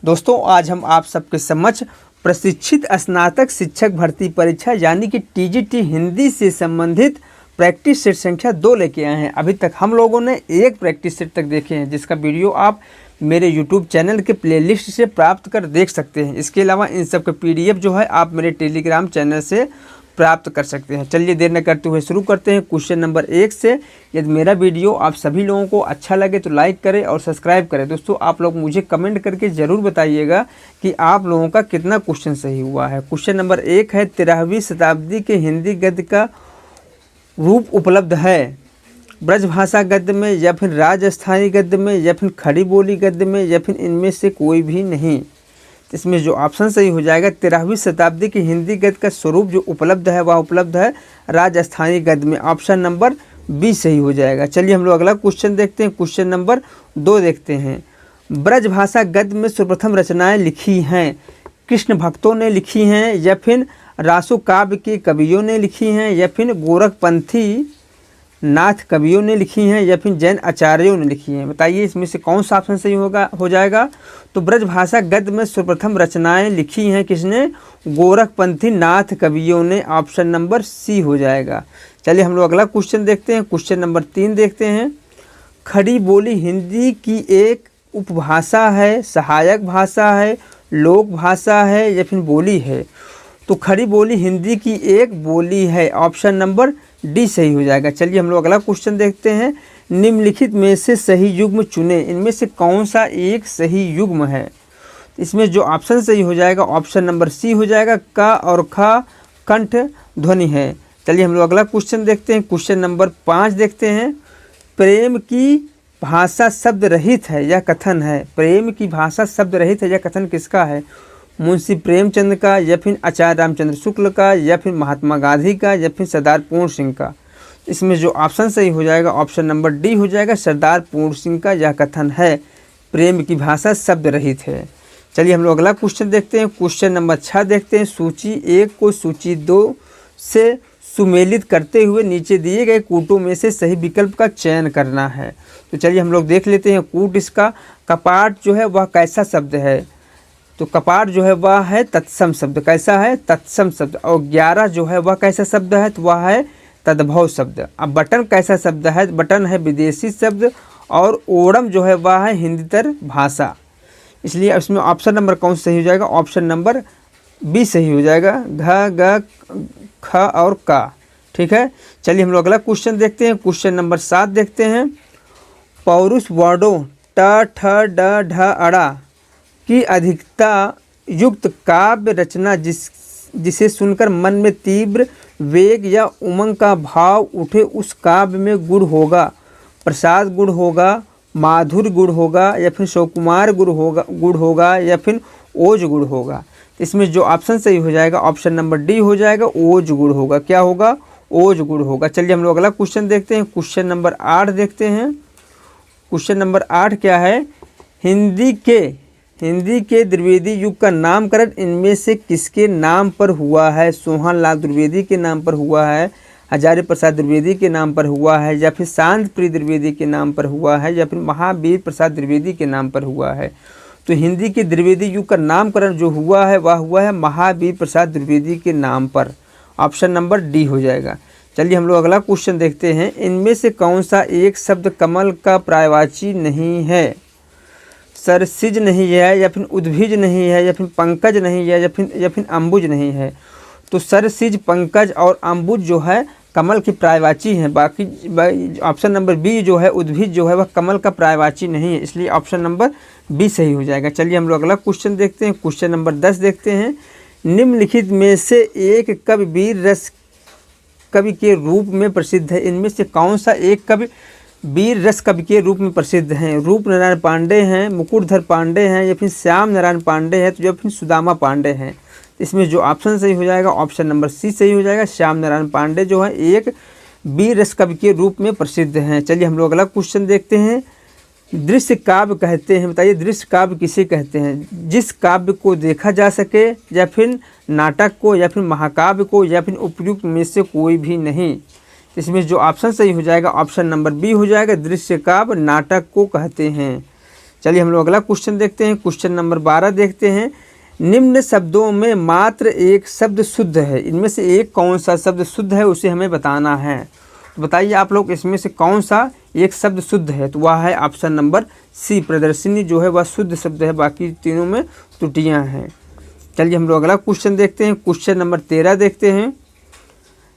दोस्तों आज हम आप सबके समक्ष प्रशिक्षित स्नातक शिक्षक भर्ती परीक्षा यानी कि टीजीटी हिंदी से संबंधित प्रैक्टिस सेट संख्या 2 लेके आए हैं। अभी तक हम लोगों ने एक प्रैक्टिस सेट तक देखे हैं, जिसका वीडियो आप मेरे यूट्यूब चैनल के प्लेलिस्ट से प्राप्त कर देख सकते हैं। इसके अलावा इन सब के पीडीएफ जो है आप मेरे टेलीग्राम चैनल से प्राप्त कर सकते हैं। चलिए देर न करते हुए शुरू करते हैं क्वेश्चन नंबर 1 से। यदि मेरा वीडियो आप सभी लोगों को अच्छा लगे तो लाइक करें और सब्सक्राइब करें। दोस्तों आप लोग मुझे कमेंट करके ज़रूर बताइएगा कि आप लोगों का कितना क्वेश्चन सही हुआ है। क्वेश्चन नंबर 1 है, 13वीं शताब्दी के हिंदी गद्य का रूप उपलब्ध है ब्रजभाषा गद्य में या फिर राजस्थानी गद्य में या फिर खड़ी बोली गद्य में या फिर इनमें से कोई भी नहीं। इसमें जो ऑप्शन सही हो जाएगा, 13वीं शताब्दी की हिंदी गद्य का स्वरूप जो उपलब्ध है वह उपलब्ध है राजस्थानी गद्य में। ऑप्शन नंबर बी सही हो जाएगा। चलिए हम लोग अगला क्वेश्चन देखते हैं। क्वेश्चन नंबर 2 देखते हैं। ब्रजभाषा गद्य में सर्वप्रथम रचनाएं लिखी हैं कृष्ण भक्तों ने लिखी हैं या फिर रासो काव्य के कवियों ने लिखी हैं या फिर गोरखपंथी नाथ कवियों ने लिखी हैं या फिर जैन आचार्यों ने लिखी हैं। बताइए इसमें से कौन सा ऑप्शन सही हो जाएगा। तो ब्रजभाषा गद्य में सर्वप्रथम रचनाएं लिखी हैं किसने? गोरखपंथी नाथ कवियों ने। ऑप्शन नंबर सी हो जाएगा। चलिए हम लोग अगला क्वेश्चन देखते हैं। क्वेश्चन नंबर 3 देखते हैं। खड़ी बोली हिंदी की एक उपभाषा है, सहायक भाषा है, लोक भाषा है या फिर बोली है। तो खड़ी बोली हिंदी की एक बोली है। ऑप्शन नंबर डी सही हो जाएगा। चलिए हम लोग अगला क्वेश्चन देखते हैं। निम्नलिखित में से सही युग्म चुने, इनमें से कौन सा एक सही युग्म है। इसमें जो ऑप्शन सही हो जाएगा ऑप्शन नंबर सी हो जाएगा। क और ख कंठ ध्वनि है। चलिए हम लोग अगला क्वेश्चन देखते हैं। क्वेश्चन नंबर 5 देखते हैं। प्रेम की भाषा शब्द रहित है या कथन है। प्रेम की भाषा शब्द रहित है या कथन किसका है? मुंशी प्रेमचंद का या फिर आचार्य रामचंद्र शुक्ल का या फिर महात्मा गांधी का या फिर सरदार पूर्ण सिंह का। इसमें जो ऑप्शन सही हो जाएगा ऑप्शन नंबर डी हो जाएगा। सरदार पूर्ण सिंह का यह कथन है प्रेम की भाषा शब्द रहित है। चलिए हम लोग अगला क्वेश्चन देखते हैं। क्वेश्चन नंबर 6 देखते हैं। सूची 1 को सूची 2 से सुमेलित करते हुए नीचे दिए गए कूटों में से सही विकल्प का चयन करना है। तो चलिए हम लोग देख लेते हैं कूट इसका। कपाट जो है वह कैसा शब्द है? तो कपाट जो है वह है तत्सम शब्द। कैसा है? तत्सम शब्द। और 11 जो है वह कैसा शब्द है? तो वह है तद्भव शब्द। अब बटन कैसा शब्द है? बटन है विदेशी शब्द। और ओणम जो है वह है हिंदीतर भाषा। इसलिए इसमें ऑप्शन नंबर कौन सही हो जाएगा? ऑप्शन नंबर बी सही हो जाएगा। घ ग ख और का। ठीक है। चलिए हम लोग अगला क्वेश्चन देखते हैं। क्वेश्चन नंबर 7 देखते हैं। पौरुष वर्णों ट ठ ड ढ अड़ा की अधिकता युक्त काव्य रचना जिसे सुनकर मन में तीव्र वेग या उमंग का भाव उठे, उस काव्य में गुण होगा प्रसाद गुण होगा, माधुर्य गुण होगा या फिर सौकुमार गुण होगा या फिर ओज गुण होगा। इसमें जो ऑप्शन सही हो जाएगा ऑप्शन नंबर डी हो जाएगा। ओज गुण होगा। क्या होगा? ओज गुण होगा। चलिए हम लोग अगला क्वेश्चन देखते हैं। क्वेश्चन नंबर 8 देखते हैं। क्वेश्चन नंबर 8 क्या है? हिंदी के द्विवेदी युग का नामकरण इनमें से किसके नाम पर हुआ है? सोहन लाल द्विवेदी के नाम पर हुआ है, हजारी प्रसाद द्विवेदी के नाम पर हुआ है या फिर शांत प्रिय द्विवेदी के नाम पर हुआ है या फिर महावीर प्रसाद द्विवेदी के नाम पर हुआ है। तो हिंदी के द्विवेदी युग का नामकरण जो हुआ है वह हुआ है महावीर प्रसाद द्विवेदी के नाम पर। ऑप्शन नंबर डी हो जाएगा। चलिए हम लोग अगला क्वेश्चन देखते हैं। इनमें से कौन सा एक शब्द कमल का पर्यायवाची नहीं है? सरसिज नहीं है या फिर उद्भिज नहीं है या फिर पंकज नहीं है या फिर अम्बुज नहीं है। तो सरसिज, पंकज और अम्बुज जो है कमल की पर्यायवाची हैं। बाकी ऑप्शन नंबर बी जो है उद्भिज जो है वह कमल का पर्यायवाची नहीं है। इसलिए ऑप्शन नंबर बी सही हो जाएगा। चलिए हम लोग अगला क्वेश्चन देखते हैं। क्वेश्चन नंबर 10 देखते हैं। निम्नलिखित में से एक कवि वीर रस कवि के रूप में प्रसिद्ध है। इनमें से कौन सा एक कवि वीर रस कवि के रूप में प्रसिद्ध हैं? रूप नारायण पांडे हैं, मुकुटधर पांडे हैं या फिर श्याम नारायण पांडे हैं तो या फिर सुदामा पांडे हैं। इसमें जो ऑप्शन सही हो जाएगा ऑप्शन नंबर सी सही हो जाएगा। श्याम नारायण पांडे जो है एक वीर रस कवि के रूप में प्रसिद्ध हैं। चलिए हम लोग अगला क्वेश्चन देखते हैं। दृश्य काव्य कहते हैं। बताइए दृश्य काव्य किसे कहते हैं? जिस काव्य को देखा जा सके या फिर नाटक को या फिर महाकाव्य को या फिर उपयुक्त में से कोई भी नहीं। इसमें जो ऑप्शन सही हो जाएगा ऑप्शन नंबर बी हो जाएगा। दृश्य काव्य नाटक को कहते हैं। चलिए हम लोग अगला क्वेश्चन देखते हैं। क्वेश्चन नंबर 12 देखते हैं। निम्न शब्दों में मात्र एक शब्द शुद्ध है, इनमें से एक कौन सा शब्द शुद्ध है उसे हमें बताना है। तो बताइए आप लोग इसमें से कौन सा एक शब्द शुद्ध है। तो वह है ऑप्शन नंबर सी, प्रदर्शनी जो है वह शुद्ध शब्द है, बाकी तीनों में त्रुटियां हैं। चलिए हम लोग अगला क्वेश्चन देखते हैं। क्वेश्चन नंबर 13 देखते हैं।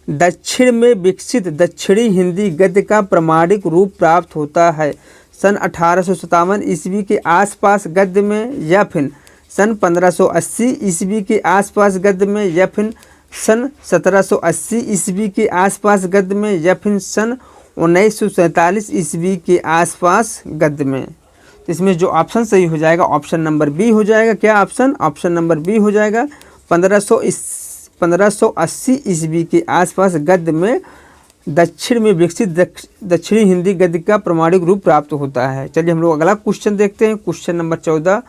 दक्षिण में विकसित दक्षिणी हिंदी गद्य का प्रमाणिक रूप प्राप्त होता है सन 1857 ईस्वी के आसपास गद्य में, या फिर सन 1580 ईस्वी के आसपास गद्य में, या फिर सन 1780 ईस्वी के आसपास गद्य में, या फिर सन 1947 ईस्वी के आसपास गद्य में। तो इसमें जो ऑप्शन सही हो जाएगा ऑप्शन नंबर बी हो जाएगा। क्या ऑप्शन? ऑप्शन नंबर बी हो जाएगा। 1580 ईस्वी के आसपास गद्य में दक्षिण में विकसित दक्षिणी हिंदी गद्य का प्रमाणिक रूप प्राप्त होता है। चलिए हम लोग अगला क्वेश्चन देखते हैं। Question number 14।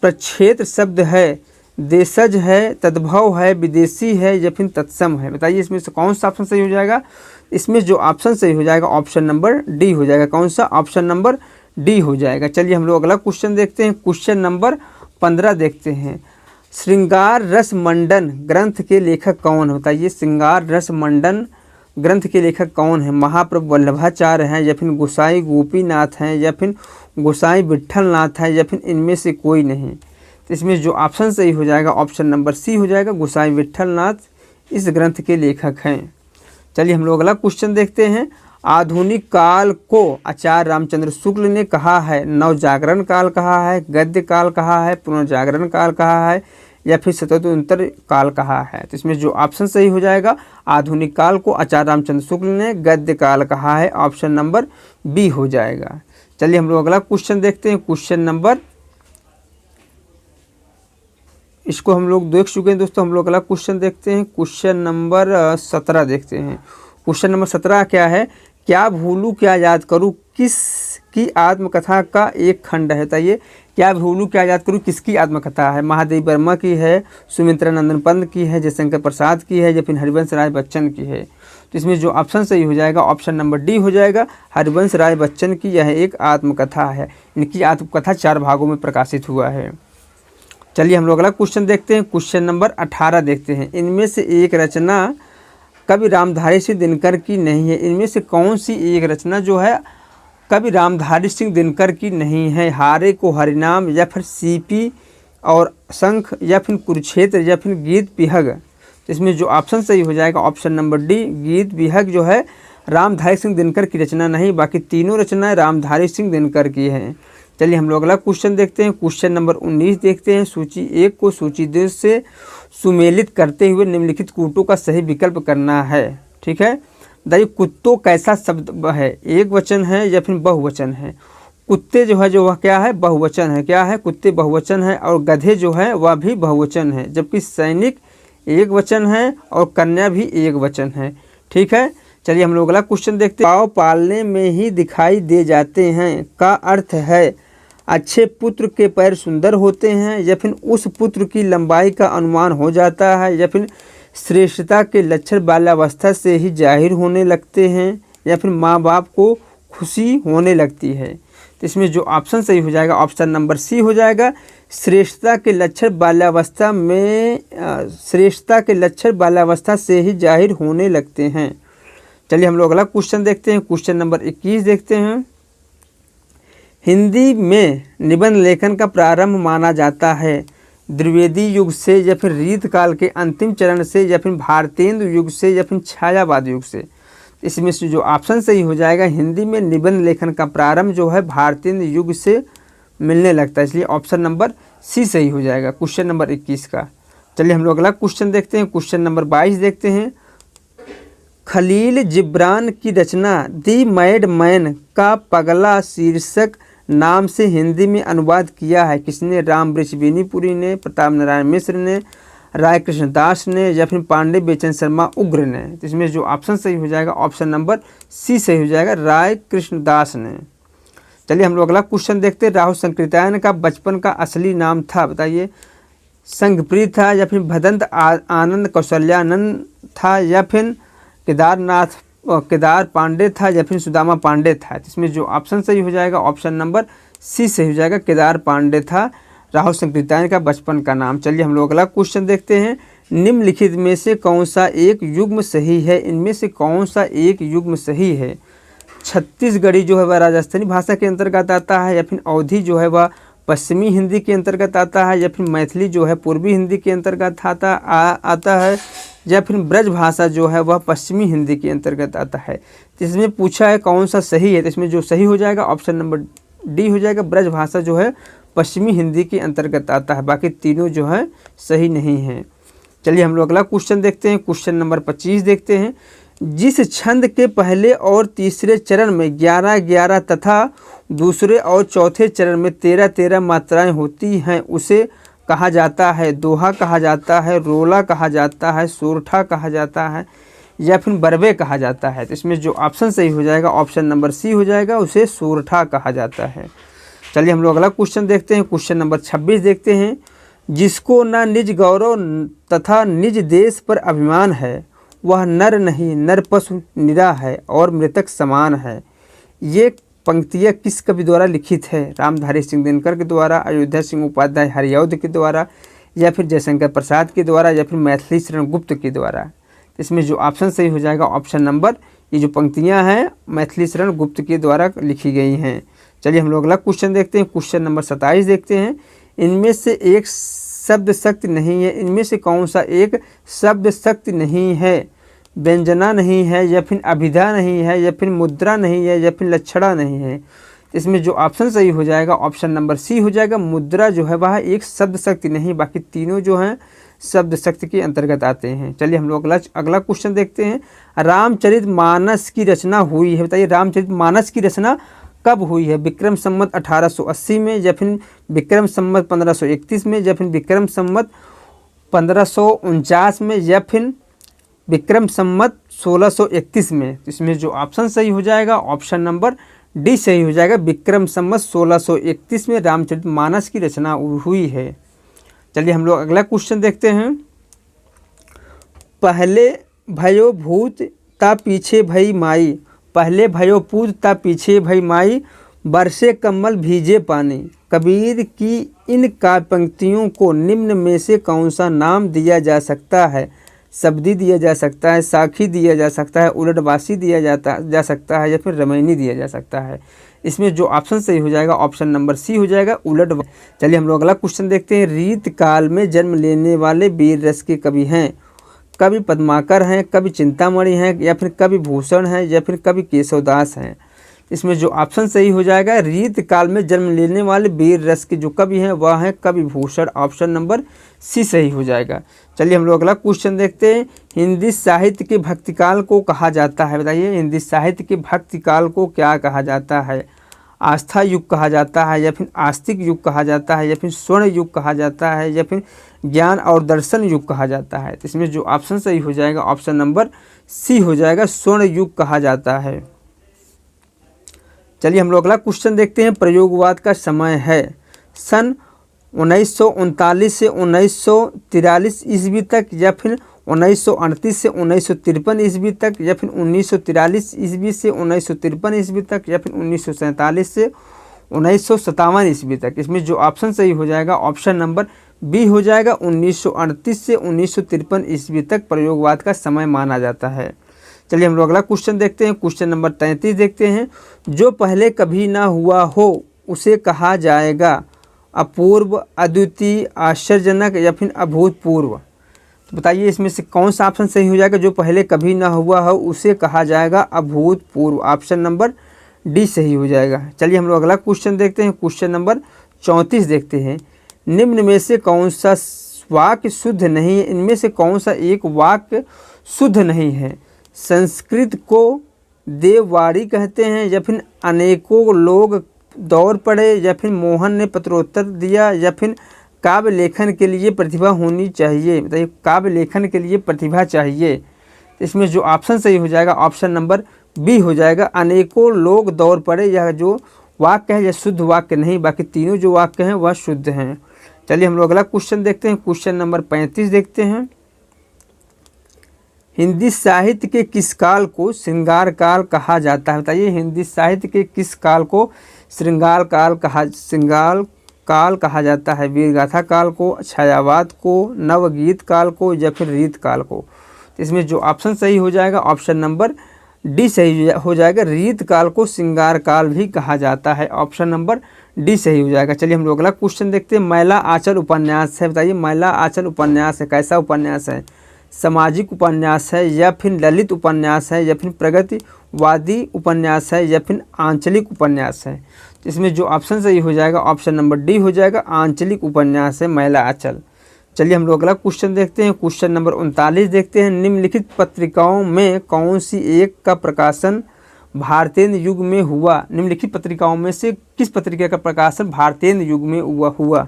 प्रक्षेत्र शब्द है, देशज है, तद्भव है, विदेशी है, या फिर तत्सम है। बताइए इसमें से कौन सा ऑप्शन सही हो जाएगा। इसमें जो ऑप्शन सही हो जाएगा ऑप्शन नंबर डी हो जाएगा। कौन सा? ऑप्शन नंबर डी हो जाएगा। चलिए हम लोग अगला क्वेश्चन देखते हैं। क्वेश्चन नंबर 15 देखते हैं। श्रृंगार रस मंडन ग्रंथ के लेखक कौन है। बताइए श्रृंगार रस मंडन ग्रंथ के लेखक कौन है। महाप्रभु वल्लभाचार्य हैं, या फिर गोसाई गोपीनाथ हैं, या फिर गोसाई विट्ठलनाथ है, या फिर इनमें से कोई नहीं। तो इसमें जो ऑप्शन सही हो जाएगा ऑप्शन नंबर सी हो जाएगा। गोसाई विट्ठलनाथ इस ग्रंथ के लेखक हैं। चलिए हम लोग अगला क्वेश्चन देखते हैं। आधुनिक काल को आचार्य रामचंद्र शुक्ल ने कहा है नवजागरण काल कहा है, गद्य काल कहा है, पुनर्जागरण काल कहा है, या फिर शतोत्तर काल कहा है। तो इसमें जो ऑप्शन सही हो जाएगा आधुनिक काल को आचार्य रामचंद्र शुक्ल ने गद्य काल कहा है, ऑप्शन नंबर बी हो जाएगा। चलिए हम लोग अगला क्वेश्चन देखते हैं। क्वेश्चन नंबर, इसको हम लोग देख चुके हैं दोस्तों। हम लोग अगला क्वेश्चन देखते हैं। क्वेश्चन नंबर 17 देखते हैं। क्वेश्चन नंबर 17 क्या है। क्या भूलूं क्या याद करूं किस की आत्मकथा का एक खंड है। बताइए क्या भूलूं क्या याद करूं किसकी आत्मकथा है। महादेवी वर्मा की है, सुमित्रा नंदन पंत की है, जयशंकर प्रसाद की है, या फिर हरिवंश राय बच्चन की है। तो इसमें जो ऑप्शन सही हो जाएगा ऑप्शन नंबर डी हो जाएगा। हरिवंश राय बच्चन की यह एक आत्मकथा है। इनकी आत्मकथा 4 भागों में प्रकाशित हुआ है। चलिए हम लोग अगला क्वेश्चन देखते हैं। क्वेश्चन नंबर 18 देखते हैं। इनमें से एक रचना कवि रामधारी सिंह दिनकर की नहीं है। इनमें से कौन सी एक रचना जो है कवि रामधारी सिंह दिनकर की नहीं है। हारे को हरिनाम, या फिर सीपी और शंख, या फिर कुरुक्षेत्र, या फिर गीत बिहग। इसमें जो ऑप्शन सही हो जाएगा ऑप्शन नंबर डी, गीत बिहग जो है रामधारी सिंह दिनकर की रचना नहीं, बाकी तीनों रचनाएं रामधारी सिंह दिनकर की हैं। चलिए हम लोग अगला क्वेश्चन देखते हैं। क्वेश्चन नंबर 19 देखते हैं। सूची 1 को सूची 2 से सुमेलित करते हुए निम्नलिखित कूटों का सही विकल्प करना है। ठीक है, बताइए कुत्तों कैसा शब्द है, एक वचन है या फिर बहुवचन है। कुत्ते जो है जो वह क्या है, बहुवचन है। क्या है, कुत्ते बहुवचन है। और गधे जो है वह भी बहुवचन है, जबकि सैनिक एक वचन है और कन्या भी एक वचन है। ठीक है, चलिए हम लोग अगला क्वेश्चन देखते हैं। पाँव पालने में ही दिखाई दे जाते हैं का अर्थ है अच्छे पुत्र के पैर सुंदर होते हैं, या फिर उस पुत्र की लंबाई का अनुमान हो जाता है, या फिर श्रेष्ठता के लक्षण बाल्यावस्था से ही जाहिर होने लगते हैं, या फिर माँ बाप को खुशी होने लगती है। तो इसमें जो ऑप्शन सही हो जाएगा ऑप्शन नंबर सी हो जाएगा। श्रेष्ठता के लक्षण बाल्यावस्था में श्रेष्ठता के लक्षण बाल्यावस्था से ही जाहिर होने लगते हैं। चलिए हम लोग अगला क्वेश्चन देखते हैं। क्वेश्चन नंबर 21 देखते हैं। हिंदी में निबंध लेखन का प्रारंभ माना जाता है द्विवेदी युग से, या फिर रीत काल के अंतिम चरण से, या फिर भारतेंदु युग से, या फिर छायावाद युग से। इसमें से जो ऑप्शन सही हो जाएगा हिंदी में निबंध लेखन का प्रारंभ जो है भारतेंदु युग से मिलने लगता है, इसलिए ऑप्शन नंबर सी सही हो जाएगा क्वेश्चन नंबर 21 का। चलिए हम लोग अगला क्वेश्चन देखते हैं। क्वेश्चन नंबर 22 देखते हैं। खलील जिब्रान की रचना दी मैड मैन का पगला शीर्षक नाम से हिंदी में अनुवाद किया है किसने। राम वृक्ष बेनीपुरी ने, प्रताप नारायण मिश्र ने, राय कृष्णदास ने, या फिर पांडे बेचन शर्मा उग्र ने। तो इसमें जो ऑप्शन सही हो जाएगा ऑप्शन नंबर सी सही हो जाएगा, राय कृष्णदास ने। चलिए हम लोग अगला क्वेश्चन देखते हैं। राहुल संकृत्यायन का बचपन का असली नाम था, बताइए। संघप्रीत था, या फिर भदंत आनंद कौशल्यानंद था, या फिर केदार पांडे था, या फिर सुदामा पांडे था। इसमें जो ऑप्शन सही हो जाएगा ऑप्शन नंबर सी सही हो जाएगा, केदार पांडे था राहुल संकृत्यायन का बचपन का नाम। चलिए हम लोग अगला क्वेश्चन देखते हैं। निम्नलिखित में से कौन सा एक युग्म सही है? इनमें से कौन सा एक युग्म सही है? छत्तीसगढ़ी जो है वह राजस्थानी भाषा के अंतर्गत आता है, या फिर अवधी जो है वह पश्चिमी हिंदी के अंतर्गत आता है, या फिर मैथिली जो है पूर्वी हिंदी के अंतर्गत आता है, या फिर ब्रज भाषा जो है वह पश्चिमी हिंदी के अंतर्गत आता है। तो इसमें पूछा है कौन सा सही है, तो इसमें जो सही हो जाएगा ऑप्शन नंबर डी हो जाएगा, ब्रज भाषा जो है पश्चिमी हिंदी के अंतर्गत आता है। बाकी तीनों जो है सही नहीं है। चलिए हम लोग अगला क्वेश्चन देखते हैं। क्वेश्चन नंबर 25 देखते हैं। जिस छंद के पहले और तीसरे चरण में 11-11 तथा दूसरे और चौथे चरण में 13-13 मात्राएं होती हैं उसे कहा जाता है दोहा कहा जाता है, रोला कहा जाता है, सोरठा कहा जाता है, या फिर बरबे कहा जाता है। तो इसमें जो ऑप्शन सही हो जाएगा ऑप्शन नंबर सी हो जाएगा, उसे सोरठा कहा जाता है। चलिए हम लोग अगला क्वेश्चन देखते हैं। क्वेश्चन नंबर 26 देखते हैं। जिसको न निज गौरव तथा निज देश पर अभिमान है वह नर नहीं नर पशु निरा है और मृतक समान है। ये पंक्तियाँ किस कवि द्वारा लिखित है? रामधारी सिंह दिनकर के द्वारा, अयोध्या सिंह उपाध्याय हरिऔध के द्वारा, या फिर जयशंकर प्रसाद के द्वारा, या फिर मैथिली शरण गुप्त के द्वारा। इसमें जो ऑप्शन सही हो जाएगा ऑप्शन नंबर, ये जो पंक्तियाँ हैं मैथिली शरण गुप्त के द्वारा लिखी गई हैं। चलिए हम लोग अगला क्वेश्चन देखते हैं। क्वेश्चन नंबर 27 देखते हैं। इनमें से एक शब्द शक्ति नहीं है, इनमें से कौन सा एक शब्द शक्ति नहीं है? व्यंजना नहीं है, या फिर अभिधा नहीं है, या फिर मुद्रा नहीं है, या फिर लक्षणा नहीं है। इसमें जो ऑप्शन सही हो जाएगा ऑप्शन नंबर सी हो जाएगा, मुद्रा जो है वह एक शब्द शक्ति नहीं, बाकी तीनों जो हैं शब्द शक्ति के अंतर्गत आते हैं। चलिए हम लोग अगला क्वेश्चन देखते हैं। रामचरितमानस की रचना हुई है, बताइए रामचरितमानस की रचना कब हुई है? विक्रम संवत 1880 में, या फिर विक्रम संवत 1531 में, या फिर विक्रम संवत 1549 में, या फिर विक्रम संवत 1631 में। इसमें जो ऑप्शन सही हो जाएगा ऑप्शन नंबर डी सही हो जाएगा, विक्रम संवत 1631 में रामचरितमानस की रचना हुई है। चलिए हम लोग अगला क्वेश्चन देखते हैं। पहले भयो भूत ता पीछे भई माई, पहले भयो पूत ता पीछे भई माई, बरसे कमल भीजे पानी। कबीर की इन काव्य पंक्तियों को निम्न में से कौन सा नाम दिया जा सकता है? शब्दी दिया जा सकता है, साखी दिया जा सकता है, उलटवासी दिया जा सकता है, या फिर रामायणी दिया जा सकता है। इसमें जो ऑप्शन सही हो जाएगा ऑप्शन नंबर सी हो जाएगा, उलट। चलिए हम लोग अगला क्वेश्चन देखते हैं। रीत काल में जन्म लेने वाले वीर रस के कवि हैं? कवि पद्माकर हैं, कवि चिंतामणि हैं, या फिर कवि भूषण हैं, या फिर कवि केशवदास हैं। इसमें जो ऑप्शन सही हो जाएगा रीत काल में जन्म लेने वाले वीर रस के जो कवि हैं वह हैं कवि भूषण, ऑप्शन नंबर सी सही हो जाएगा। चलिए हम लोग अगला क्वेश्चन देखते हैं। हिंदी साहित्य के भक्तिकाल को कहा जाता है, बताइए हिंदी साहित्य के भक्तिकाल को क्या कहा जाता है? आस्था युग कहा जाता है, या फिर आस्तिक युग कहा जाता है, या फिर स्वर्ण युग कहा जाता है, या फिर ज्ञान और दर्शन युग कहा जाता है। तो इसमें जो ऑप्शन सही हो जाएगा ऑप्शन नंबर सी हो जाएगा, स्वर्ण युग कहा जाता है। चलिए हम लोग अगला क्वेश्चन देखते हैं। प्रयोगवाद का समय है सन 1939 से 1943 ईस्वी तक, या फिर 1938 से 1953 ईस्वी तक, या फिर 1943 ईस्वी से 1953 ईस्वी तक, या फिर 1947 से 1957 ईस्वी तक। इसमें जो ऑप्शन सही हो जाएगा ऑप्शन नंबर बी हो जाएगा, 1938 से 1953 ईस्वी तक प्रयोगवाद का समय माना जाता है। चलिए हम लोग अगला क्वेश्चन देखते हैं। क्वेश्चन नंबर 33 देखते हैं। जो पहले कभी ना हुआ हो उसे कहा जाएगा अपूर्व, अद्वितीय, आश्चर्यजनक, या फिर अभूतपूर्व। तो बताइए इसमें से कौन सा ऑप्शन सही हो जाएगा? जो पहले कभी ना हुआ हो उसे कहा जाएगा अभूतपूर्व, ऑप्शन नंबर डी सही हो जाएगा। चलिए हम लोग अगला क्वेश्चन देखते हैं। क्वेश्चन नंबर 34 देखते हैं। निम्न में से कौन सा वाक्य शुद्ध नहीं है? इनमें से कौन सा एक वाक्य शुद्ध नहीं है? संस्कृत को देववाड़ी कहते हैं, या फिर अनेकों लोग दौड़ पड़े, या फिर मोहन ने पत्रोत्तर दिया, या फिर काव्य लेखन के लिए प्रतिभा होनी चाहिए। बताइए काव्य लेखन के लिए प्रतिभा चाहिए। इसमें जो ऑप्शन सही हो जाएगा ऑप्शन नंबर बी हो जाएगा, अनेकों लोग दौड़ पड़े। यह जो वाक्य है यह शुद्ध वाक्य नहीं, बाकी तीनों जो वाक्य हैं वह शुद्ध हैं। चलिए हम लोग अगला क्वेश्चन देखते हैं। क्वेश्चन नंबर 35 देखते हैं। हिंदी साहित्य के किस काल को श्रृंगार काल कहा जाता है? बताइए हिंदी साहित्य के किस काल को श्रृंगार काल कहा जाता है, वीरगाथा काल को, छायावाद को, नवगीत काल को या फिर रीत काल को। इसमें जो ऑप्शन सही हो जाएगा ऑप्शन नंबर डी सही हो जाएगा। रीत काल को श्रृंगार काल भी कहा जाता है, ऑप्शन नंबर डी सही हो जाएगा। चलिए हम लोग अगला क्वेश्चन देखते हैं। मैला आंचल उपन्यास है, बताइए मैला आंचल उपन्यास है कैसा उपन्यास है? सामाजिक उपन्यास है या फिर ललित उपन्यास है या फिर प्रगतिवादी उपन्यास है या फिर आंचलिक उपन्यास है? इसमें जो ऑप्शन सही हो जाएगा ऑप्शन नंबर डी हो जाएगा, आंचलिक उपन्यास है मैला आंचल। चलिए हम लोग अगला क्वेश्चन देखते हैं। क्वेश्चन नंबर 39 देखते हैं। निम्नलिखित पत्रिकाओं में कौन सी एक का प्रकाशन भारतेंद्र युग में हुआ? निम्नलिखित पत्रिकाओं में से किस पत्रिका का प्रकाशन भारतेंद्र युग में हुआ?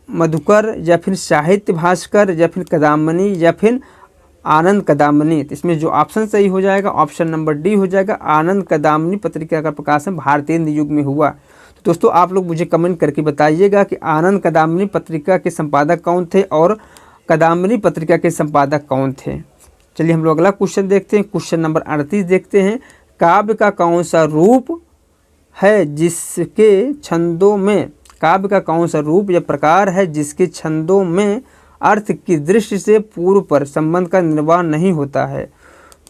मधुकर या फिर साहित्य भास्कर या फिर कदामनी या फिर आनंद कदामनी? तो इसमें जो ऑप्शन सही हो जाएगा ऑप्शन नंबर डी हो जाएगा, आनंद कदामनी पत्रिका का प्रकाशन भारतेंद्र युग में हुआ। तो दोस्तों आप लोग मुझे कमेंट करके बताइएगा कि आनंद कदामनी पत्रिका के संपादक कौन थे और कदामनी पत्रिका के संपादक कौन थे। चलिए हम लोग अगला क्वेश्चन देखते हैं। क्वेश्चन नंबर 38 देखते हैं। काव्य का कौन सा रूप है जिसके छंदों में, काव्य का कौन सा रूप या प्रकार है जिसके छंदों में अर्थ की दृष्टि से पूर्व पर संबंध का निर्वाह नहीं होता है?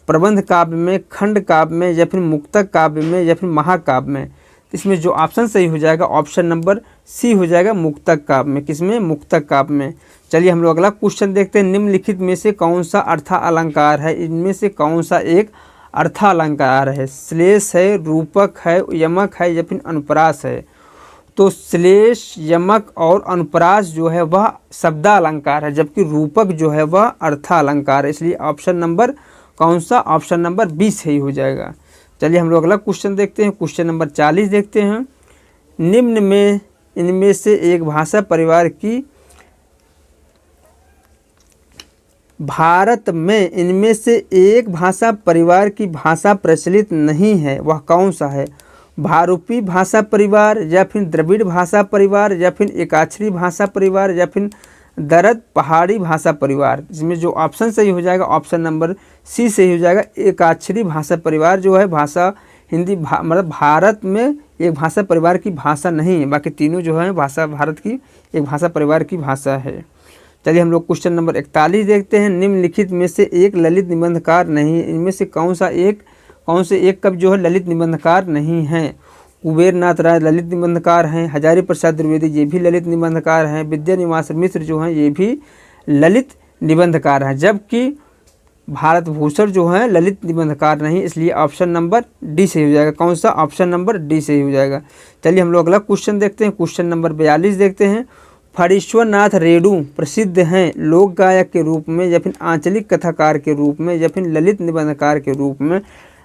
प्रबंध काव्य में, खंड काव्य में या फिर मुक्तक काव्य में या फिर महाकाव्य में? इसमें जो ऑप्शन सही हो जाएगा ऑप्शन नंबर सी हो जाएगा, मुक्तक काव्य में। किसमें? मुक्तक काव्य में। चलिए हम लोग अगला क्वेश्चन देखते हैं। निम्नलिखित में से कौन सा अर्थालंकार है? इनमें से कौन सा एक अर्थालंकार है? श्लेष है, रूपक है, यमक है या फिर अनुप्रास है? तो श्लेष, यमक और अनुप्रास जो है वह शब्दालंकार है, जबकि रूपक जो है वह अर्थालंकार है। इसलिए ऑप्शन नंबर कौन सा? ऑप्शन नंबर बी सही हो जाएगा। चलिए हम लोग अगला क्वेश्चन देखते हैं। क्वेश्चन नंबर 40 देखते हैं। निम्न में इनमें से एक भाषा परिवार की, भारत में इनमें से एक भाषा परिवार की भाषा प्रचलित नहीं है, वह कौन सा है? भारूपी भाषा परिवार या फिर द्रविड़ भाषा परिवार या फिर एकाक्षरी भाषा परिवार या फिर दरद पहाड़ी भाषा परिवार? इसमें जो ऑप्शन सही हो जाएगा ऑप्शन नंबर सी सही हो जाएगा, एकाक्षरी भाषा परिवार जो है भाषा हिंदी मतलब भारत में एक भाषा परिवार की भाषा नहीं है, बाकी तीनों जो है भाषा भारत की एक भाषा परिवार की भाषा है। चलिए हम लोग क्वेश्चन नंबर 41 देखते हैं। निम्नलिखित में से एक ललित निबंधकार नहीं है, इनमें से कौन से एक कवि जो है ललित निबंधकार नहीं है? कुबेर नाथ राय ललित निबंधकार हैं, हजारी प्रसाद द्विवेदी ये भी ललित निबंधकार हैं, विद्यानिवास मिश्र जो हैं ये भी ललित निबंधकार हैं, जबकि भारत भूषण जो हैं ललित निबंधकार नहीं। इसलिए ऑप्शन नंबर डी सही हो जाएगा। कौन सा? ऑप्शन नंबर डी सही हो जाएगा। चलिए हम लोग अगला क्वेश्चन देखते हैं। क्वेश्चन नंबर 42 देखते हैं। फणीश्वर नाथ रेणु प्रसिद्ध हैं लोक गायक के रूप में या फिर आंचलिक कथाकार के रूप में या फिर ललित निबंधकार के रूप में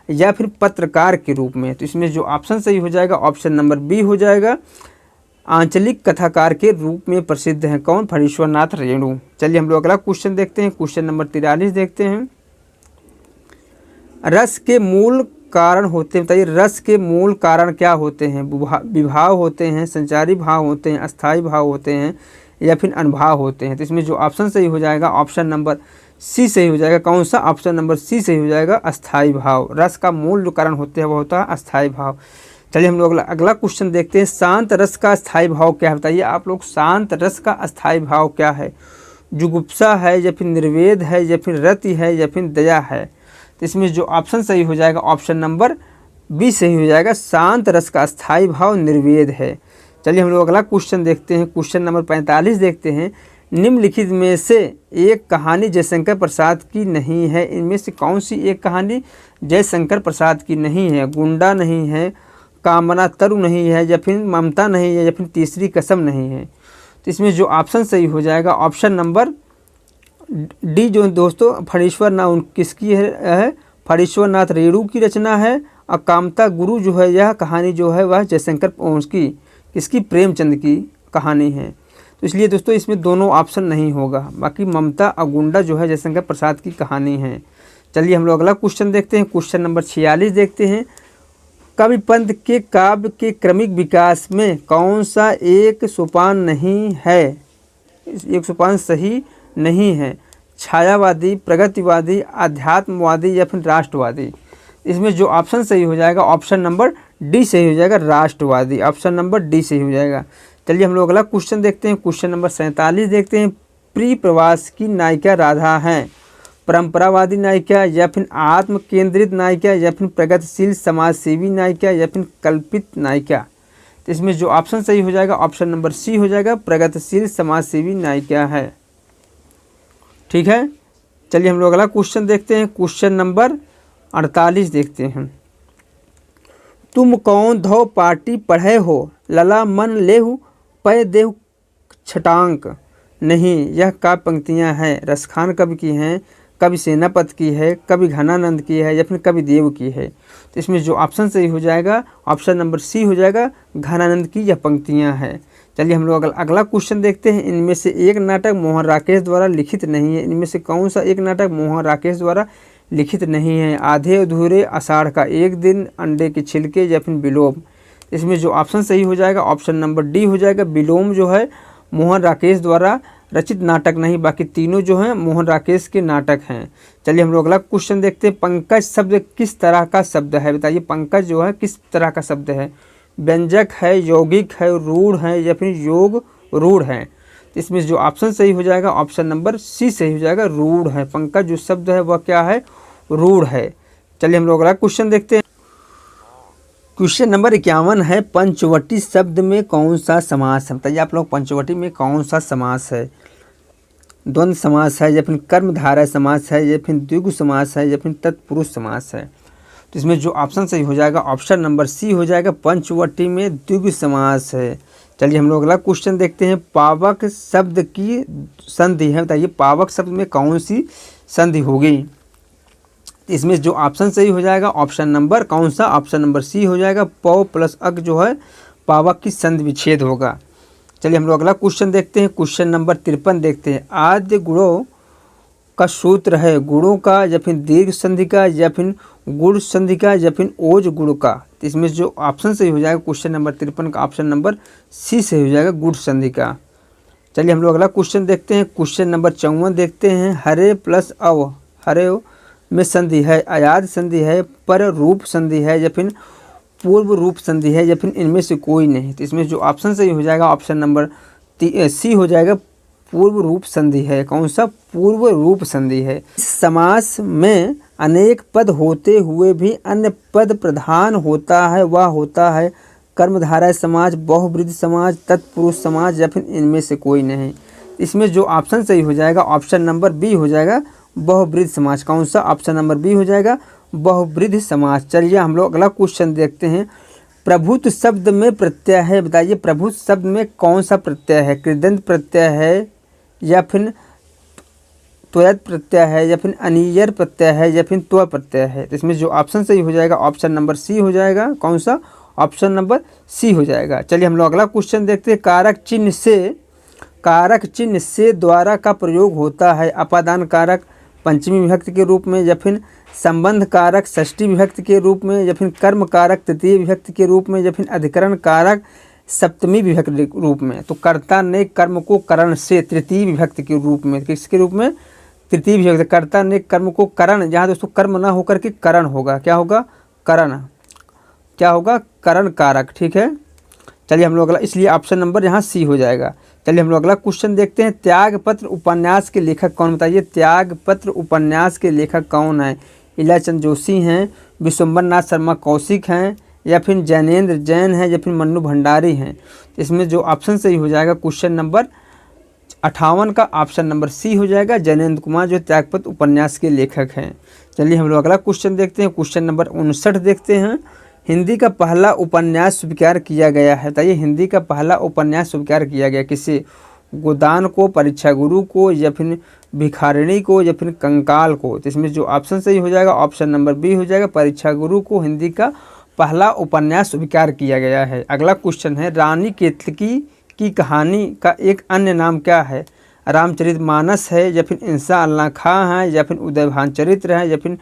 या फिर पत्रकार के रूप में? तो इसमें जो ऑप्शन सही हो जाएगा ऑप्शन नंबर बी हो जाएगा, आंचलिक कथाकार के रूप में प्रसिद्ध हैं। कौन? फणीश्वर नाथ रेणु। चलिए हम लोग अगला क्वेश्चन देखते हैं। क्वेश्चन नंबर 43 देखते हैं। रस के मूल कारण होते हैं, बताइए रस के मूल कारण क्या होते हैं? विभाव होते हैं, संचारी भाव होते हैं, अस्थायी भाव होते हैं या फिर अनुभाव होते हैं? तो इसमें जो ऑप्शन सही हो जाएगा ऑप्शन नंबर सी सही हो जाएगा। कौन सा? ऑप्शन नंबर सी सही हो जाएगा, अस्थायी भाव। रस का मूल जो कारण होते हैं वो होता है अस्थायी भाव। चलिए हम लोग अगला क्वेश्चन देखते हैं। शांत रस का अस्थायी भाव क्या है? बताइए आप लोग, शांत रस का अस्थायी भाव क्या है? जुगुप्सा है या फिर निर्वेद है या फिर रति है या फिर दया है? तो इसमें जो ऑप्शन सही हो जाएगा ऑप्शन नंबर बी सही हो जाएगा, शांत रस का अस्थायी भाव निर्वेद है। चलिए हम लोग अगला क्वेश्चन देखते हैं। क्वेश्चन नंबर 45 देखते हैं। निम्नलिखित में से एक कहानी जयशंकर प्रसाद की नहीं है, इनमें से कौन सी एक कहानी जयशंकर प्रसाद की नहीं है? गुंडा नहीं है, कामना तरु नहीं है या फिर ममता नहीं है या फिर तीसरी कसम नहीं है? तो इसमें जो ऑप्शन सही हो जाएगा ऑप्शन नंबर डी जो दोस्तों फणीश्वर नाथ किसकी है? फणीश्वर नाथ रेणु की रचना है। और कामता गुरु जो है यह कहानी जो है वह जयशंकर उसकी किसकी? प्रेमचंद की कहानी है। तो इसलिए दोस्तों इसमें दोनों ऑप्शन नहीं होगा, बाकी ममता और गुंडा जो है जयशंकर प्रसाद की कहानी है। चलिए हम लोग अगला क्वेश्चन देखते हैं। क्वेश्चन नंबर 46 देखते हैं। कविपंथ के काव्य के क्रमिक विकास में कौन सा एक सोपान नहीं है? एक सोपान सही नहीं है। छायावादी, प्रगतिवादी, आध्यात्मवादी या फिर राष्ट्रवादी? इसमें जो ऑप्शन सही हो जाएगा ऑप्शन नंबर डी सही हो जाएगा, राष्ट्रवादी। ऑप्शन नंबर डी सही हो जाएगा। चलिए हम लोग अगला क्वेश्चन देखते हैं। क्वेश्चन नंबर 47 देखते हैं। प्री प्रवास की नायिका राधा हैं परंपरावादी नायिका या फिर आत्म केंद्रित नायिका या फिर प्रगतिशील समाज सेवी नायिका या फिर कल्पित नायिका। तो इसमें जो ऑप्शन सही हो जाएगा ऑप्शन नंबर सी हो जाएगा, प्रगतिशील समाज सेवी नायिका है। ठीक है, चलिए हम लोग अगला क्वेश्चन देखते हैं। क्वेश्चन नंबर 48 देखते हैं। तुम कौन धो पार्टी पढ़े हो, लला मन लेहु पय देहु छटांक नहीं। यह का पंक्तियां हैं, रसखान कवि की हैं, कवि सेनापति की है, कवि घनानंद की है या फिर कवि देव की है। तो इसमें जो ऑप्शन सही हो जाएगा ऑप्शन नंबर सी हो जाएगा, घनानंद की यह पंक्तियां हैं। चलिए हम लोग अगला क्वेश्चन देखते हैं। इनमें से एक नाटक मोहन राकेश द्वारा लिखित नहीं है। इनमें से कौन सा एक नाटक मोहन राकेश द्वारा लिखित नहीं है? आधे अधूरे, आषाढ़ का एक दिन, अंडे के छिलके या फिर विलोम। इसमें जो ऑप्शन सही हो जाएगा ऑप्शन नंबर डी हो जाएगा, विलोम जो है मोहन राकेश द्वारा रचित नाटक नहीं, बाकी तीनों जो हैं मोहन राकेश के नाटक हैं। चलिए हम लोग अगला क्वेश्चन देखते हैं। पंकज शब्द किस तरह का शब्द है? बताइए, पंकज जो है किस तरह का शब्द है? व्यंजक है, यौगिक है, रूढ़ है या फिर योग रूढ़ है? इसमें जो ऑप्शन सही हो जाएगा ऑप्शन नंबर सी सही हो जाएगा, रूढ़ है। पंकज जो शब्द है वह क्या है? रूढ़ है। चलिए हम लोग अगला क्वेश्चन देखते हैं। क्वेश्चन नंबर 51 है। पंचवटी शब्द में कौन सा समास है? बताइए आप लोग, पंचवटी में कौन सा समास है? द्वंद्व समास है या फिर कर्मधारय समास है या फिर द्विगु समास है या फिर तत्पुरुष समास है? तो इसमें जो ऑप्शन सही हो जाएगा ऑप्शन नंबर सी हो जाएगा, पंचवटी में द्विगु समास है। चलिए हम लोग अगला क्वेश्चन देखते हैं। पावक शब्द की संधि है, बताइए पावक शब्द में कौन सी संधि होगी? इसमें जो ऑप्शन सही हो जाएगा ऑप्शन नंबर कौन सा? ऑप्शन नंबर सी हो जाएगा, पौ प्लस अक जो है पावक की संधि विच्छेद होगा। चलिए हम लोग अगला क्वेश्चन देखते हैं। क्वेश्चन नंबर 53 देखते हैं। आद्य गुणों का सूत्र है, गुणों का या फिर दीर्घ संधि का या फिर गुण संधि का या फिर ओज गुण का? तो इसमें जो ऑप्शन सही हो जाएगा क्वेश्चन नंबर 53 का ऑप्शन नंबर सी सही हो जाएगा, गुण संधि का। चलिए हम लोग अगला क्वेश्चन देखते हैं। क्वेश्चन नंबर 54 देखते हैं। हरे प्लस अव, हरे में संधि है, अयाद संधि है, पर रूप संधि है या फिर पूर्व रूप संधि है या फिर इनमें से कोई नहीं? तो इसमें जो ऑप्शन सही हो जाएगा ऑप्शन नंबर सी हो जाएगा, पूर्व रूप संधि है। कौन सा? पूर्व रूप संधि है। इस समास में अनेक पद होते हुए भी अन्य पद प्रधान होता है, वह होता है कर्मधारय समाज, बहुब्रीहि समाज, तत्पुरुष समाज या फिर इनमें से कोई नहीं? इसमें जो ऑप्शन सही हो जाएगा ऑप्शन नंबर बी हो जाएगा, बहुब्रीहि समाज। कौन सा? ऑप्शन नंबर बी हो जाएगा, बहुब्रीहि समाज। चलिए हम लोग अगला क्वेश्चन देखते हैं। प्रभुत्व शब्द में प्रत्यय है, बताइए प्रभुत्व शब्द में कौन सा प्रत्यय है? कृदंत प्रत्यय है या फिर त्वयत प्रत्यय है या फिर अनियर प्रत्यय है या फिर त्व प्रत्यय है? तो इसमें जो ऑप्शन सही हो जाएगा ऑप्शन नंबर सी हो जाएगा। कौन सा? ऑप्शन नंबर सी हो जाएगा। चलिए हम लोग अगला क्वेश्चन देखते हैं। कारक चिन्ह से द्वारा का प्रयोग होता है, अपादान कारक पंचमी विभक्ति के रूप में या फिर संबंध कारक षष्ठी विभक्ति के रूप में या फिर कर्म कारक तृतीय विभक्ति के रूप में या फिर अधिकरण कारक सप्तमी विभक्ति के रूप में? तो कर्ता ने कर्म को करण से तृतीय विभक्ति के रूप में, किसके रूप में? तृतीय विभक्ति। कर्ता ने कर्म को करण, जहाँ दोस्तों कर्म ना होकर के करण होगा, क्या होगा? करण। क्या होगा? करण कारक। ठीक है, चलिए हम लोग अगला, इसलिए ऑप्शन नंबर यहाँ सी हो जाएगा। चलिए हम लोग अगला क्वेश्चन देखते हैं। त्यागपत्र उपन्यास के लेखक कौन? बताइए त्यागपत्र उपन्यास के लेखक कौन है? इलाचंद जोशी हैं, विश्वम्बर नाथ शर्मा कौशिक हैं या फिर जैनेन्द्र जैन है या फिर मन्नू भंडारी हैं? इसमें जो ऑप्शन सही हो जाएगा क्वेश्चन नंबर 58 का ऑप्शन नंबर सी हो जाएगा, जैनेन्द्र कुमार जो त्यागपत्र उपन्यास के लेखक हैं। चलिए हम लोग अगला क्वेश्चन देखते हैं। क्वेश्चन नंबर 59 देखते हैं। हिंदी का पहला उपन्यास स्वीकार किया गया है, बताइए हिंदी का पहला उपन्यास स्वीकार किया गया किसे? गोदान को, परीक्षा गुरु को या फिर भिखारिणी को या फिर कंकाल को? तो इसमें जो ऑप्शन सही हो जाएगा ऑप्शन नंबर बी हो जाएगा, परीक्षा गुरु को हिंदी का पहला उपन्यास स्वीकार किया गया है। अगला क्वेश्चन है। रानी केतकी की कहानी का एक अन्य नाम क्या है? रामचरितमानस है या फिर इंसा अल्लाह खां है या फिर उदयभान चरित्र है या फिर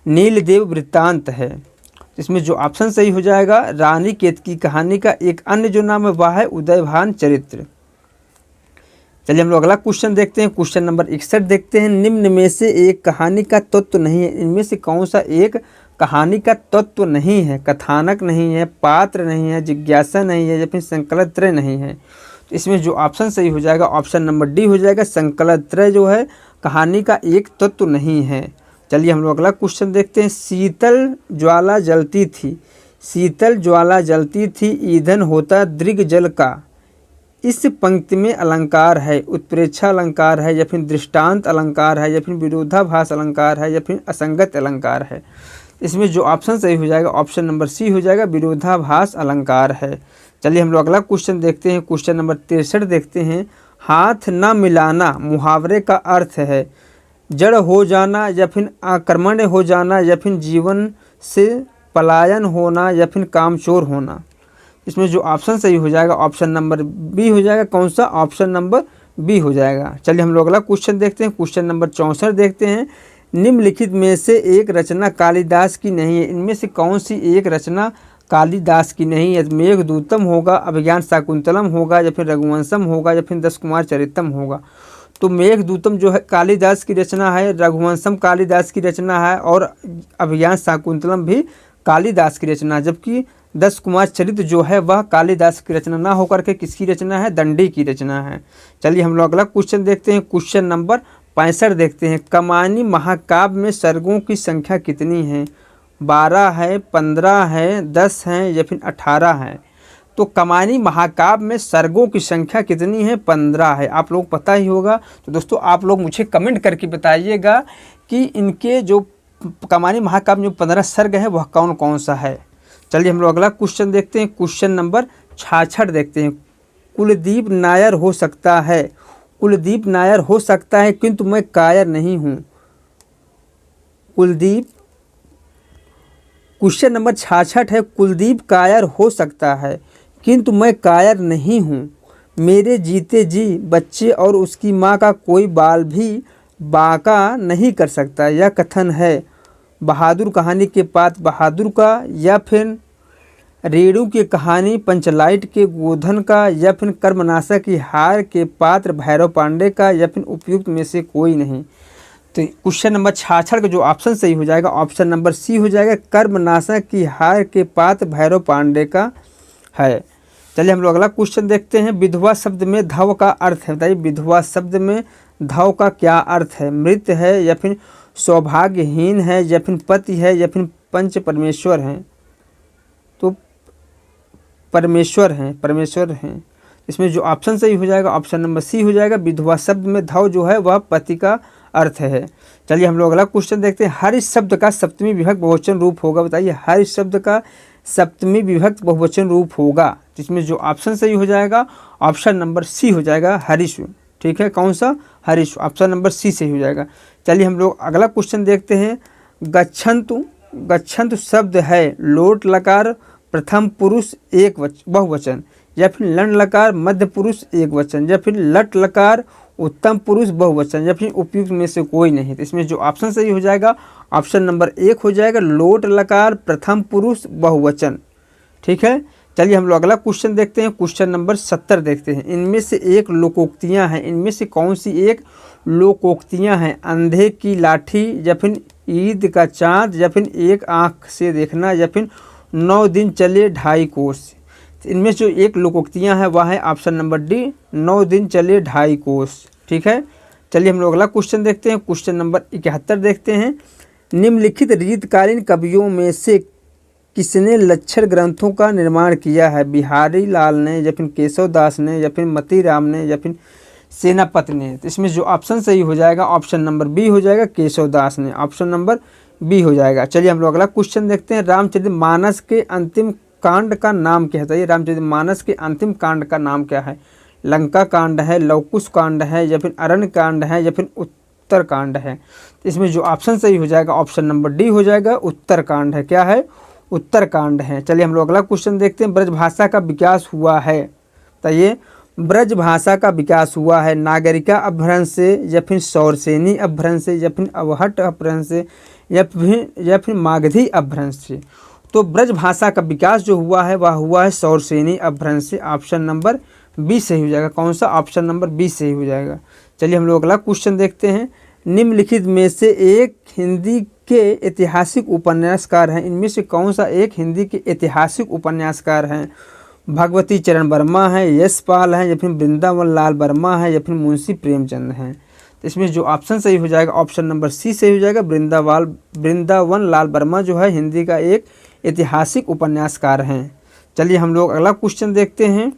नीलदेव वृत्तांत है? इसमें जो ऑप्शन सही हो जाएगा रानी केतकी कहानी का एक अन्य जो नाम है वह है उदयभान चरित्र। चलिए हम लोग अगला क्वेश्चन देखते हैं। क्वेश्चन नंबर 61 देखते हैं। निम्न में से एक कहानी का तत्व नहीं है, इनमें से कौन सा एक कहानी का तत्व नहीं है, कथानक नहीं है, पात्र नहीं है, जिज्ञासा नहीं है या फिर संकलन त्रय नहीं है। तो इसमें जो ऑप्शन सही हो जाएगा ऑप्शन नंबर डी हो जाएगा, संकलन त्रय जो है कहानी का एक तत्व नहीं है। चलिए हम लोग अगला क्वेश्चन देखते हैं। शीतल ज्वाला जलती थी, शीतल ज्वाला जलती थी, ईंधन होता दृग जल का। इस पंक्ति में अलंकार है, उत्प्रेक्षा अलंकार है या फिर दृष्टांत अलंकार है या फिर विरोधाभास अलंकार है या फिर असंगत अलंकार है। इसमें जो ऑप्शन सही हो जाएगा ऑप्शन नंबर सी हो जाएगा, विरोधाभास अलंकार है। चलिए हम लोग अगला क्वेश्चन देखते हैं। क्वेश्चन नंबर 63 देखते हैं। हाथ न मिलाना मुहावरे का अर्थ है जड़ हो जाना या फिर आक्रमण हो जाना या फिर जीवन से पलायन होना या फिर कामचोर होना। इसमें जो ऑप्शन सही हो जाएगा ऑप्शन नंबर बी हो जाएगा। कौन सा? ऑप्शन नंबर बी हो जाएगा। चलिए हम लोग अगला क्वेश्चन देखते हैं। क्वेश्चन नंबर 64 देखते हैं। निम्नलिखित में से एक रचना कालिदास की नहीं है, इनमें से कौन सी एक रचना कालिदास की नहीं है? मेघदूतम होगा, अभिज्ञान शाकुंतलम होगा या फिर रघुवंशम होगा या फिर 10 कुमार चरितम होगा। तो मेघदूतम जो है कालिदास की रचना है, रघुवंशम कालिदास की रचना है और अभिज्ञान शाकुंतलम भी कालिदास की रचना, जबकि 10 कुमार चरित्र जो है वह कालिदास की रचना ना होकर के किसकी रचना है? दंडी की रचना है। चलिए हम लोग अगला क्वेश्चन देखते हैं। क्वेश्चन नंबर 65 देखते हैं। कमानी महाकाव्य में सर्गों की संख्या कितनी है? 12 है, 15 है, 10 है या फिर 18 है। तो कमानी महाकाव्य में सर्गों की संख्या कितनी है? 15 है। आप लोग पता ही होगा। तो दोस्तों आप लोग मुझे कमेंट करके बताइएगा कि इनके जो कमानी महाकाव्य में जो 15 सर्ग है वह कौन कौन सा है। चलिए हम लोग अगला क्वेश्चन देखते हैं। क्वेश्चन नंबर 66 देखते हैं। कुलदीप नायर हो सकता है, कुलदीप नायर हो सकता है किंतु मैं कायर नहीं हूँ। कुलदीप, क्वेश्चन नंबर 66 है। कुलदीप कायर हो सकता है किंतु मैं कायर नहीं हूँ। मेरे जीते जी बच्चे और उसकी माँ का कोई बाल भी बांका नहीं कर सकता। यह कथन है बहादुर कहानी के पात्र बहादुर का या फिर रेणु की कहानी पंचलाइट के गोधन का या फिर कर्मनाशा की हार के पात्र भैरव पांडे का या फिर उपयुक्त में से कोई नहीं। तो क्वेश्चन नंबर 66 का जो ऑप्शन सही हो जाएगा ऑप्शन नंबर सी हो जाएगा, कर्मनाशा की हार के पात्र भैरव पांडे का है। चलिए हम लोग अगला क्वेश्चन देखते हैं। विधवा शब्द में धव का अर्थ है, बताइए विधवा शब्द में धव का क्या अर्थ है? मृत है या फिर सौभाग्यहीन है या फिर पति है या फिर पंच परमेश्वर हैं? तो परमेश्वर हैं, परमेश्वर हैं। इसमें जो ऑप्शन सही हो जाएगा ऑप्शन नंबर सी हो जाएगा। विधवा शब्द में धव जो है वह पति का अर्थ है। चलिए हम लोग अगला क्वेश्चन देखते हैं। हर शब्द का सप्तमी विभक्त बहुवचन रूप होगा, बताइए हर शब्द का सप्तमी विभक्त बहुवचन रूप होगा। जिसमें जो ऑप्शन सही हो जाएगा ऑप्शन नंबर सी हो जाएगा, हरीश। ठीक है, कौन सा? हरीश। ऑप्शन नंबर सी सही हो जाएगा। चलिए हम लोग अगला क्वेश्चन देखते हैं। गच्छन्तु, गच्छन्तु शब्द है लोट लकार प्रथम पुरुष एक बहुवचन या फिर लण लकार मध्य पुरुष एक वचन या फिर लट लकार उत्तम पुरुष बहुवचन या फिर उपयुक्त में से कोई नहीं। तो इसमें जो ऑप्शन सही हो जाएगा ऑप्शन नंबर 1 हो जाएगा, लोट लकार प्रथम पुरुष बहुवचन। ठीक है, चलिए हम लोग अगला क्वेश्चन देखते हैं। क्वेश्चन नंबर 70 देखते हैं। इनमें से एक लोकोक्तियाँ हैं, इनमें से कौन सी एक लोकोक्तियाँ हैं? अंधे की लाठी या फिर ईद का चाँद या फिर एक आँख से देखना या फिर 9 दिन चले 2.5 कोस। इनमें जो एक लोकोक्तियाँ हैं वह है ऑप्शन नंबर डी, 9 दिन चले 2.5 कोस। ठीक है, चलिए हम लोग अगला क्वेश्चन देखते हैं। क्वेश्चन नंबर 71 देखते हैं। निम्नलिखित रीतकालीन कवियों में से किसने लक्षण ग्रंथों का निर्माण किया है? बिहारी लाल ने या फिर केशव दास ने या फिर मती राम ने या फिर सेनापति ने? तो इसमें जो ऑप्शन सही हो जाएगा ऑप्शन नंबर बी हो जाएगा, केशव दास ने। ऑप्शन नंबर बी हो जाएगा। चलिए हम लोग अगला क्वेश्चन देखते हैं। रामचरितमानस के अंतिम कांड का नाम क्या है? ये रामचरितमानस के अंतिम कांड का नाम क्या है? लंका कांड है, लवकुश कांड है या फिर अरण्य कांड है या फिर उत्तर कांड है? इसमें जो ऑप्शन सही हो जाएगा ऑप्शन नंबर डी हो जाएगा, उत्तर कांड है। क्या है? उत्तर कांड है। चलिए हम लोग अगला क्वेश्चन देखते हैं। ब्रज भाषा का विकास हुआ है, बताइए ब्रज भाषा का विकास हुआ है नागरिका अपभ्रंश से या फिर सौरसेनी अपभ्रंश से या फिर अवहट अपभ्रंश से या फिर मागधी अपभ्रंश से? तो ब्रज भाषा का विकास जो हुआ है वह हुआ है सौरसेनी अपभ्रंश से। ऑप्शन नंबर बी सही हो जाएगा। कौन सा? ऑप्शन नंबर बी सही हो जाएगा। चलिए हम लोग अगला क्वेश्चन देखते हैं। निम्नलिखित में से एक हिंदी के ऐतिहासिक उपन्यासकार हैं। इनमें से कौन सा एक हिंदी के ऐतिहासिक उपन्यासकार हैं? भगवती चरण वर्मा है, यशपाल हैं, या फिर वृंदावन लाल वर्मा है, या फिर मुंशी प्रेमचंद हैं। तो इसमें जो ऑप्शन सही हो जाएगा ऑप्शन नंबर सी सही हो जाएगा। वृंदावन लाल वर्मा जो है हिंदी का एक ऐतिहासिक उपन्यासकार हैं। चलिए हम लोग अगला क्वेश्चन देखते हैं।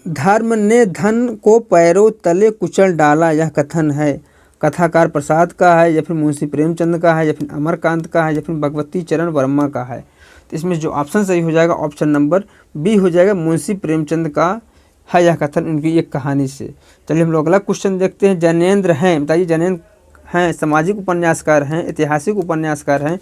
धर्म ने धन को पैरों तले कुचल डाला, यह कथन है कथाकार प्रसाद का है, या फिर मुंशी प्रेमचंद का है, या फिर अमरकांत का है, या फिर भगवती चरण वर्मा का है। तो इसमें जो ऑप्शन सही हो जाएगा ऑप्शन नंबर बी हो जाएगा। मुंशी प्रेमचंद का है यह कथन उनकी एक कहानी से। चलिए हम लोग अगला क्वेश्चन देखते हैं। जैनेंद्र हैं, बताइए जैनेंद्र हैं सामाजिक उपन्यासकार हैं, ऐतिहासिक उपन्यासकार हैं,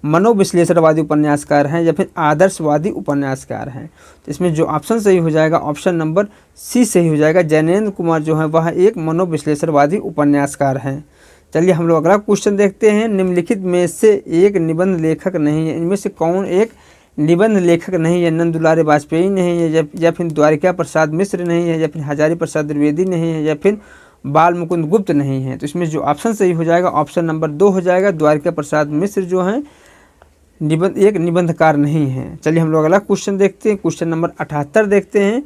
मनोविश्लेषणवादी उपन्यासकार हैं, या फिर आदर्शवादी उपन्यासकार हैं। तो इसमें जो ऑप्शन सही हो जाएगा ऑप्शन नंबर सी सही हो जाएगा। जैनेंद्र कुमार जो है वह एक मनोविश्लेषणवादी उपन्यासकार हैं। चलिए हम लोग अगला क्वेश्चन देखते हैं। निम्नलिखित में से एक निबंध लेखक नहीं है। इनमें से कौन एक निबंध लेखक नहीं है? नंदुलारे वाजपेयी नहीं है, या फिर द्वारिका प्रसाद मिश्र नहीं है, या फिर हजारी प्रसाद द्विवेदी नहीं है, या फिर बाल मुकुंद गुप्त नहीं है। तो इसमें जो ऑप्शन सही हो जाएगा ऑप्शन नंबर 2 हो जाएगा। द्वारिका प्रसाद मिश्र जो हैं एक निबंधकार नहीं है। चलिए हम लोग अगला क्वेश्चन देखते हैं। क्वेश्चन नंबर 78 देखते हैं।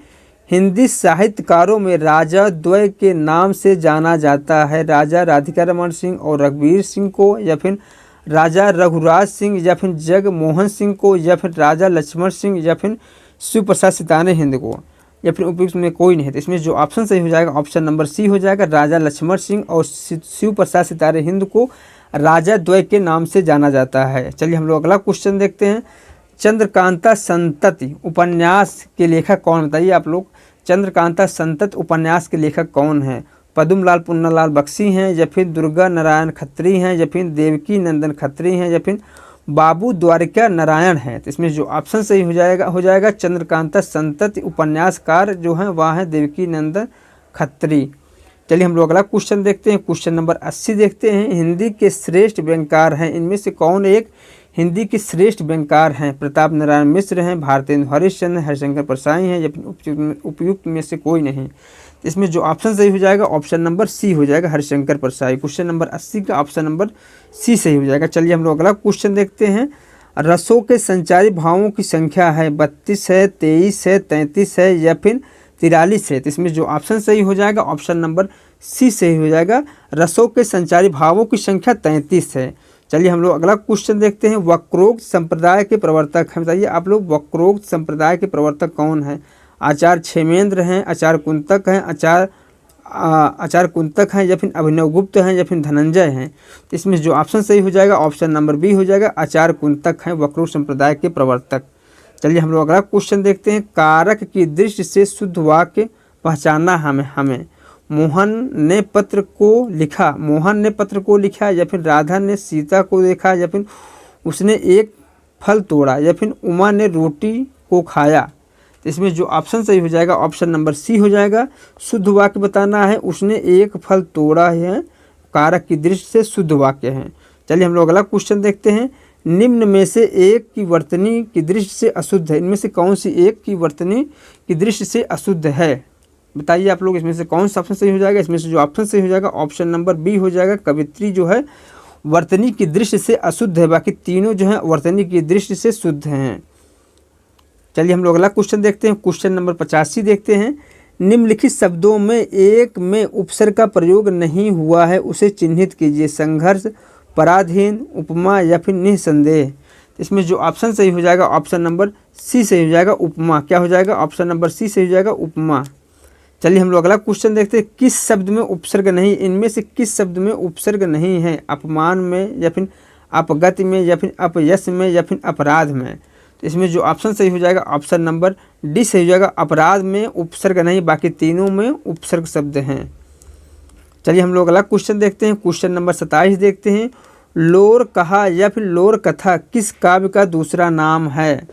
हिंदी साहित्यकारों में राजा द्वय के नाम से जाना जाता है। राजा राधिका रमन सिंह और रघुवीर सिंह को, या फिर राजा रघुराज सिंह, या फिर जगमोहन सिंह को, या फिर राजा लक्ष्मण सिंह, या फिर शिव प्रसाद सितारे हिंद को, या फिर उपयुक्त में कोई नहीं है। तो इसमें जो ऑप्शन सही हो जाएगा ऑप्शन नंबर सी हो जाएगा। राजा लक्ष्मण सिंह और शिव प्रसाद सितारे हिंद को राजा द्वय के नाम से जाना जाता है। चलिए हम लोग अगला क्वेश्चन देखते हैं। चंद्रकांता संतति उपन्यास के लेखक कौन? बताइए आप लोग, चंद्रकांता संतति उपन्यास के लेखक कौन हैं? पद्मलाल पुन्नालाल बख्शी हैं, या फिर दुर्गा नारायण खत्री हैं, या फिर देवकी नंदन खत्री हैं, या फिर बाबू द्वारिका नारायण हैं। तो इसमें जो ऑप्शन सही हो जाएगा चंद्रकांता संतति उपन्यासकार जो हैं वह हैं देवकी नंदन खत्री। चलिए हम लोग अगला क्वेश्चन देखते हैं। क्वेश्चन नंबर 80 देखते हैं। हिंदी के श्रेष्ठ व्यंग्यकार हैं। इनमें से कौन एक हिंदी के श्रेष्ठ व्यंग्यकार हैं? प्रताप नारायण मिश्र हैं, भारतेंदु हरिश्चंद्र, हरिशंकर परसाई हैं, या फिर उपयुक्त में से कोई नहीं। इसमें जो ऑप्शन सही हो जाएगा ऑप्शन नंबर सी हो जाएगा, हरिशंकर परसाई। क्वेश्चन नंबर 80 का ऑप्शन नंबर सी सही हो जाएगा। चलिए हम लोग अगला क्वेश्चन देखते हैं। रसों के संचारी भावों की संख्या है 32 है, 23 है, 33 है, या फिर 43 है। तो इसमें जो ऑप्शन सही हो जाएगा ऑप्शन नंबर सी सही हो जाएगा। रसों के संचारी भावों की संख्या 33 है। चलिए हम लोग अगला क्वेश्चन देखते हैं। वक्रोक्त संप्रदाय के प्रवर्तक हैं। बताइए आप लोग वक्रोक्त संप्रदाय के प्रवर्तक कौन हैं? आचार्य क्षेमेंद्र हैं, आचार्य कुंतक हैं, आचार्य कुंतक हैं, या फिर अभिनव गुप्त हैं, या फिर धनंजय हैं। तो इसमें जो ऑप्शन सही हो जाएगा ऑप्शन नंबर बी हो जाएगा। आचार्य कुंतक हैं वक्रोक्त संप्रदाय के प्रवर्तक। चलिए हम लोग अगला क्वेश्चन देखते हैं। कारक की दृष्टि से शुद्ध वाक्य पहचानना हमें मोहन ने पत्र को लिखा, या फिर राधा ने सीता को देखा, या फिर उसने एक फल तोड़ा, या फिर उमा ने रोटी को खाया। तो इसमें जो ऑप्शन सही हो जाएगा ऑप्शन नंबर सी हो जाएगा। शुद्ध वाक्य बताना है, उसने एक फल तोड़ा है, कारक की दृष्टि से शुद्ध वाक्य है। चलिए हम लोग अगला क्वेश्चन देखते हैं। निम्न में से एक की वर्तनी की दृष्टि से अशुद्ध है। इनमें से कौन सी एक की वर्तनी की दृष्टि से अशुद्ध है? बताइए आप लोग इसमें से कौन सा ऑप्शन सही हो जाएगा? इसमें से जो ऑप्शन सही हो जाएगा ऑप्शन नंबर बी हो जाएगा। कवित्री जो है वर्तनी की दृष्टि से अशुद्ध है, बाकी तीनों जो है वर्तनी की दृष्टि से शुद्ध हैं। चलिए हम लोग अगला क्वेश्चन देखते हैं। क्वेश्चन नंबर 85 देखते हैं। निम्नलिखित शब्दों में एक में उपसर्ग का प्रयोग नहीं हुआ है, उसे चिन्हित कीजिए। संघर्ष, पराधीन, उपमा, या फिर निःसंदेह। इसमें जो ऑप्शन सही हो जाएगा ऑप्शन नंबर सी सही हो जाएगा, उपमा। क्या हो जाएगा? ऑप्शन नंबर सी सही हो जाएगा, उपमा। चलिए हम लोग अगला क्वेश्चन देखते हैं। किस शब्द में उपसर्ग नहीं? इनमें से किस शब्द में उपसर्ग नहीं है? अपमान में, या फिर अपगति में, या फिर अपयश में, या फिर अपराध में। तो इसमें जो ऑप्शन सही हो जाएगा ऑप्शन नंबर डी सही हो जाएगा। अपराध में उपसर्ग नहीं, बाकी तीनों में उपसर्ग शब्द हैं। चलिए हम लोग अगला क्वेश्चन देखते हैं। क्वेश्चन नंबर 27 देखते हैं। लोर कहा या फिर लोर कथा किस काव्य का दूसरा नाम है?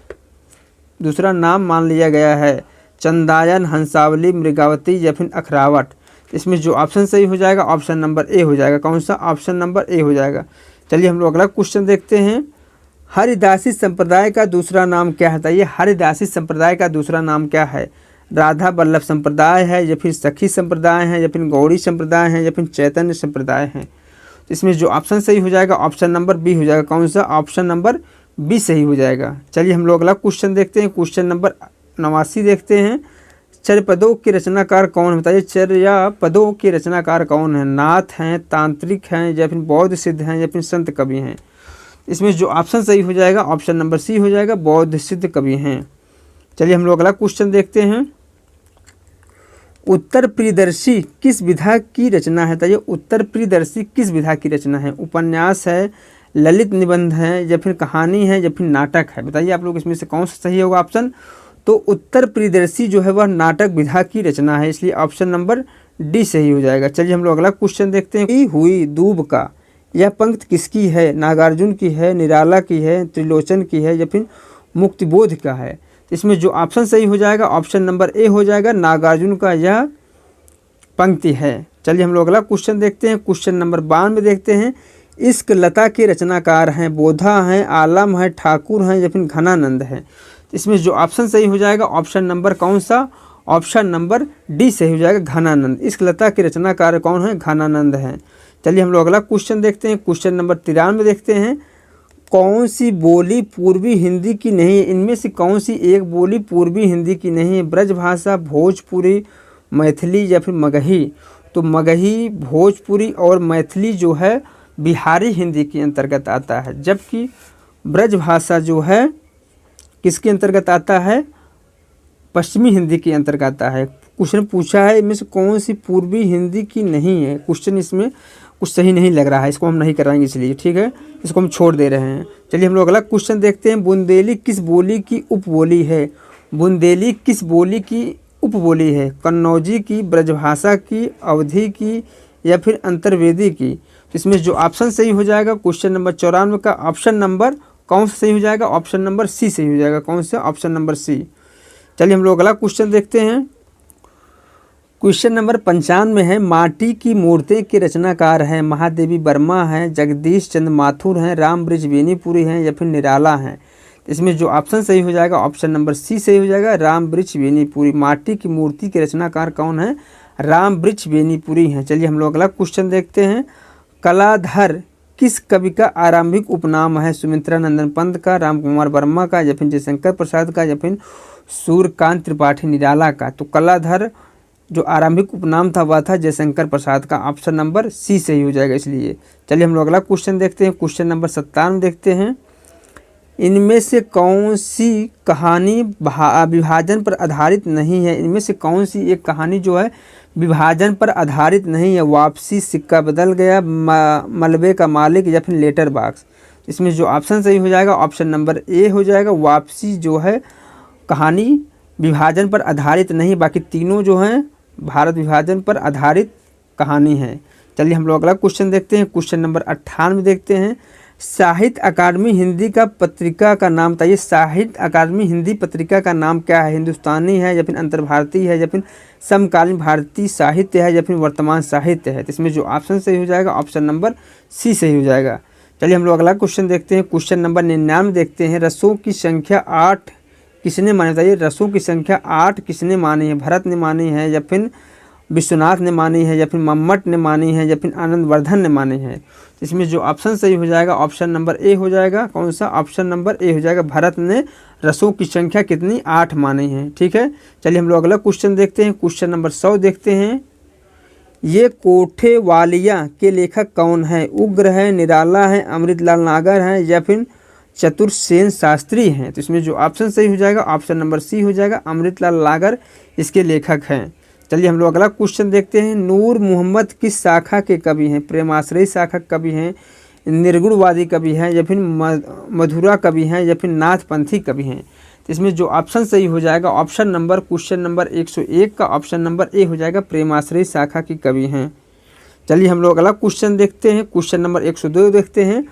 दूसरा नाम मान लिया गया है। चंदायन, हंसावली, मृगावती, या फिर अखरावट। इसमें जो ऑप्शन सही हो जाएगा ऑप्शन नंबर ए हो जाएगा। कौन सा? ऑप्शन नंबर ए हो जाएगा। चलिए हम लोग अगला क्वेश्चन देखते हैं। हरिदासी संप्रदाय का दूसरा नाम क्या है? बताइए हरिदासी संप्रदाय का दूसरा नाम क्या है? राधा वल्लभ संप्रदाय है या फिर सखी संप्रदाय है या फिर गौड़ी संप्रदाय है या फिर चैतन्य संप्रदाय है। इसमें जो ऑप्शन सही हो जाएगा ऑप्शन नंबर बी हो जाएगा। कौन सा? ऑप्शन नंबर बी सही हो जाएगा। चलिए हम लोग अगला क्वेश्चन देखते हैं। क्वेश्चन नंबर 89 देखते हैं। चर्यापदों के रचनाकार कौन है? बताइए चर्यापदों के रचनाकार कौन है? नाथ हैं, तांत्रिक हैं या फिर बौद्ध सिद्ध हैं या फिर संत कवि हैं। इसमें जो ऑप्शन सही हो जाएगा ऑप्शन नंबर सी हो जाएगा, बौद्ध सिद्ध कवि हैं। चलिए हम लोग अगला क्वेश्चन देखते हैं। उत्तर प्रियदर्शी किस विधा की रचना है? बताइए उत्तर प्रियदर्शी किस विधा की रचना है? उपन्यास है, ललित निबंध है या फिर कहानी है या फिर नाटक है? बताइए आप लोग इसमें से कौन सा सही होगा ऑप्शन। तो उत्तर प्रियदर्शी जो है वह नाटक विधा की रचना है, इसलिए ऑप्शन नंबर डी सही हो जाएगा। चलिए हम लोग अगला क्वेश्चन देखते हैं। की हुई दूब का यह पंक्ति किसकी है? नागार्जुन की है, निराला की है, त्रिलोचन की है या फिर मुक्तिबोध का है? इसमें जो ऑप्शन सही हो जाएगा ऑप्शन नंबर ए हो जाएगा, नागार्जुन का यह पंक्ति है। चलिए हम लोग अगला क्वेश्चन देखते हैं। क्वेश्चन नंबर 92 देखते हैं। इश्क लता के रचनाकार हैं, बोधा हैं, आलम हैं, ठाकुर हैं या फिर घनानंद हैं? इसमें जो ऑप्शन सही हो जाएगा ऑप्शन नंबर कौन सा? ऑप्शन नंबर डी सही हो जाएगा, घनानंद। इश्क लता के रचनाकार कौन है? घनानंद हैं। चलिए हम लोग अगला क्वेश्चन देखते हैं। क्वेश्चन नंबर 93 देखते हैं। कौन सी बोली पूर्वी हिंदी की नहीं है? इनमें से कौन सी एक बोली पूर्वी हिंदी की नहीं है? ब्रजभाषा, भोजपुरी, मैथिली या फिर मगही? तो मगही, भोजपुरी और मैथिली जो है बिहारी हिंदी के अंतर्गत आता है, जबकि ब्रजभाषा जो है किसके अंतर्गत आता है? पश्चिमी हिंदी के अंतर्गत आता है। क्वेश्चन पूछा है इनमें से कौन सी पूर्वी हिंदी की नहीं है। क्वेश्चन इसमें कुछ सही नहीं लग रहा है, इसको हम नहीं कराएंगे इसलिए, ठीक है, इसको हम छोड़ दे रहे हैं। चलिए हम लोग अगला क्वेश्चन देखते हैं। बुंदेली किस बोली की उपबोली है? बुंदेली किस बोली की उपबोली है? कन्नौजी की, ब्रजभाषा की, अवधी की या फिर अंतर्वेदी की? इसमें जो ऑप्शन सही हो जाएगा क्वेश्चन नंबर 94 का ऑप्शन नंबर कौन सा सही हो जाएगा? ऑप्शन नंबर सी सही हो जाएगा। कौन सा? Option number C. चलिए हम लोग अगला क्वेश्चन देखते हैं। क्वेश्चन नंबर 95 है। माटी की मूर्ति के रचनाकार हैं, महादेवी वर्मा हैं, जगदीश चंद्र माथुर हैं, राम बृज बेनीपुरी हैं या फिर निराला हैं? इसमें जो ऑप्शन सही हो जाएगा ऑप्शन नंबर सी सही हो जाएगा, राम बृज बेनीपुरी। माटी की मूर्ति के रचनाकार कौन है? राम बृज बेनीपुरी हैं। चलिए हम लोग अगला क्वेश्चन देखते हैं। कलाधर किस कवि का आरंभिक उपनाम है? सुमित्रा नंदन पंत का, राम कुमार वर्मा का या फिर जयशंकर प्रसाद का या फिर सूर्यकांत त्रिपाठी निराला का? तो कलाधर जो आरंभिक उपनाम था वह था जयशंकर प्रसाद का। ऑप्शन नंबर सी सही हो जाएगा इसलिए। चलिए हम लोग अगला क्वेश्चन देखते हैं। क्वेश्चन नंबर 57 देखते हैं। इनमें से कौन सी कहानी विभाजन पर आधारित नहीं है? इनमें से कौन सी एक कहानी जो है विभाजन पर आधारित नहीं है? वापसी, सिक्का बदल गया, मलबे का मालिक या फिर लेटर बॉक्स? इसमें जो ऑप्शन सही हो जाएगा ऑप्शन नंबर ए हो जाएगा, वापसी जो है कहानी विभाजन पर आधारित नहीं, बाकी तीनों जो हैं भारत विभाजन पर आधारित कहानी है। चलिए हम लोग अगला क्वेश्चन देखते हैं। क्वेश्चन नंबर 98 देखते हैं। साहित्य अकादमी हिंदी का पत्रिका का नाम बताइए। साहित्य अकादमी हिंदी पत्रिका का नाम क्या है? हिंदुस्तानी है या फिर अंतर्भारतीय है या फिर समकालीन भारतीय साहित्य है या फिर वर्तमान साहित्य है? तो इसमें जो ऑप्शन सही हो जाएगा ऑप्शन नंबर सी सही हो जाएगा। चलिए हम लोग अगला क्वेश्चन देखते हैं। क्वेश्चन नंबर 99 देखते हैं। रसों की संख्या 8 किसने मानी? बताइए रसों की संख्या 8 किसने मानी है? भरत ने मानी है या फिर विश्वनाथ ने मानी है या फिर मम्मट ने मानी है या फिर आनंदवर्धन ने मानी है? इसमें जो ऑप्शन सही हो जाएगा ऑप्शन नंबर ए हो जाएगा। कौन सा? ऑप्शन नंबर ए हो जाएगा, भरत ने रसों की संख्या कितनी? 8 मानी है, ठीक है। चलिए हम लोग अगला क्वेश्चन देखते हैं। क्वेश्चन नंबर 100 देखते हैं। ये कोठे वालिया के लेखक कौन है? उग्र है, निराला है, अमृतलाल नागर है या फिर चतुर्सेन शास्त्री हैं? तो इसमें जो ऑप्शन सही हो जाएगा ऑप्शन नंबर सी हो जाएगा, अमृतलाल नागर इसके लेखक हैं। चलिए हम लोग अगला क्वेश्चन देखते हैं। नूर मोहम्मद किस शाखा के कवि हैं? प्रेमाश्रयी शाखा कवि हैं, निर्गुणवादी कवि हैं या फिर मधुरा कवि हैं या फिर नाथपंथी कवि हैं? तो इसमें जो ऑप्शन सही हो जाएगा ऑप्शन नंबर क्वेश्चन नंबर 101 का ऑप्शन नंबर ए हो जाएगा, प्रेमाश्रयी शाखा के कवि हैं। चलिए हम लोग अगला क्वेश्चन देखते हैं। क्वेश्चन नंबर 102 देखते हैं।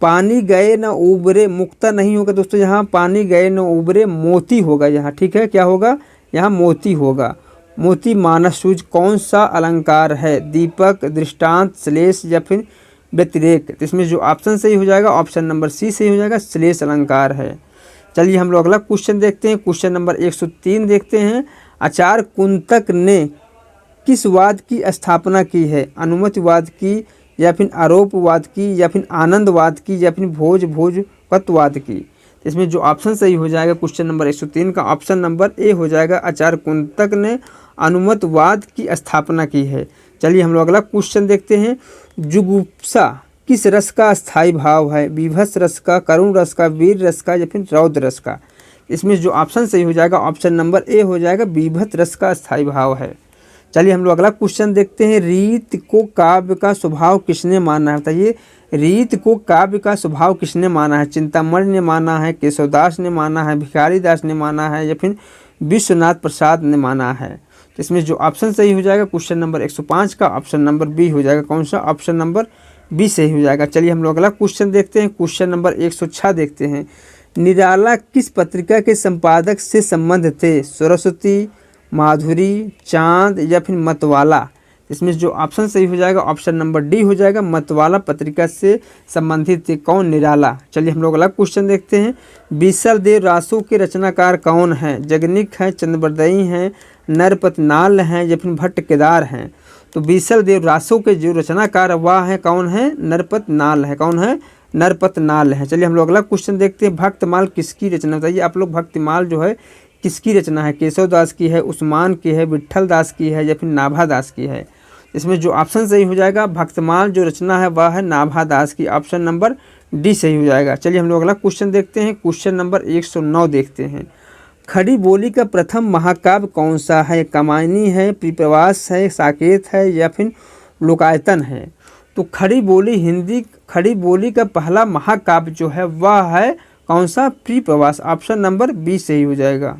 पानी गए न उबरे मुक्ता नहीं होगा दोस्तों, यहाँ पानी गए न उबरे मोती होगा यहाँ, ठीक है। क्या होगा? यहाँ मोती होगा। मोती मानस सूज कौन सा अलंकार है? दीपक, दृष्टांत, श्लेष या फिर व्यतिरेक? तो इसमें जो ऑप्शन सही हो जाएगा ऑप्शन नंबर सी सही हो जाएगा, श्लेष अलंकार है। चलिए हम लोग अगला क्वेश्चन देखते हैं। क्वेश्चन नंबर 103 देखते हैं। आचार्य कुंतक ने किस वाद की स्थापना की है? अनुमतिवाद की, या फिर आरोपवाद की, या फिर आनंदवाद की, या फिर भोजपत्वाद की? इसमें जो ऑप्शन सही हो जाएगा क्वेश्चन नंबर 103 का ऑप्शन नंबर ए हो जाएगा। आचार्य कुंतक ने अनुमतवाद की स्थापना की है। चलिए हम लोग अगला क्वेश्चन देखते हैं। जुगुप्सा किस रस का स्थायी भाव है? बीभत्स रस का, करुण रस का, वीर रस का, या फिर रौद्र रस का? इसमें जो ऑप्शन सही हो जाएगा ऑप्शन नंबर ए हो जाएगा, बीभत्स रस का स्थायी भाव है। चलिए हम लोग अगला क्वेश्चन देखते हैं। रीत को काव्य का स्वभाव किसने माना है? बताइए, रीत को काव्य का स्वभाव किसने माना है? चिंतामणि ने माना है, केशवदास ने माना है, भिखारी दास ने माना है, या फिर विश्वनाथ प्रसाद ने माना है? तो इसमें जो ऑप्शन सही हो जाएगा क्वेश्चन नंबर 105 का ऑप्शन नंबर बी हो जाएगा। कौन सा? ऑप्शन नंबर बी सही हो जाएगा। चलिए हम लोग अगला क्वेश्चन देखते हैं। क्वेश्चन नंबर 106 देखते हैं। निराला किस पत्रिका के संपादक से संबंध थे? सरस्वती, माधुरी, चांद, या फिर मतवाला? इसमें जो ऑप्शन सही हो जाएगा ऑप्शन नंबर डी हो जाएगा, मतवाला पत्रिका से संबंधित थे। कौन? निराला। चलिए हम लोग अगला क्वेश्चन देखते हैं। बीसल देव रासों के रचनाकार कौन हैं? जगनिक हैं, चंद्रबरदई हैं, नरपतनाल हैं, या फिर भट्ट केदार हैं? तो बीसल देव रासों के जो रचनाकार वह हैं कौन है? नरपतनाल है। कौन है? नरपतनाल है। चलिए हम लोग अगला क्वेश्चन देखते हैं। भक्तमाल किसकी रचना? बताइए आप लोग, भक्तमाल जो है किसकी रचना है? केशवदास की है, उस्मान की है, विट्ठल दास की है, या फिर नाभा दास की है? इसमें जो ऑप्शन सही हो जाएगा भक्तमाल जो रचना है वह है नाभा दास की। ऑप्शन नंबर डी सही हो जाएगा। चलिए हम लोग अगला क्वेश्चन देखते हैं। क्वेश्चन नंबर 109 देखते हैं। खड़ी बोली का प्रथम महाकाव्य कौन सा है? कामायनी है, प्रिप्रवास है, साकेत है, या फिर लोकायतन है? तो खड़ी बोली का पहला महाकाव्य जो है वह है कौन सा? प्रिप्रवास। ऑप्शन नंबर बी सही हो जाएगा।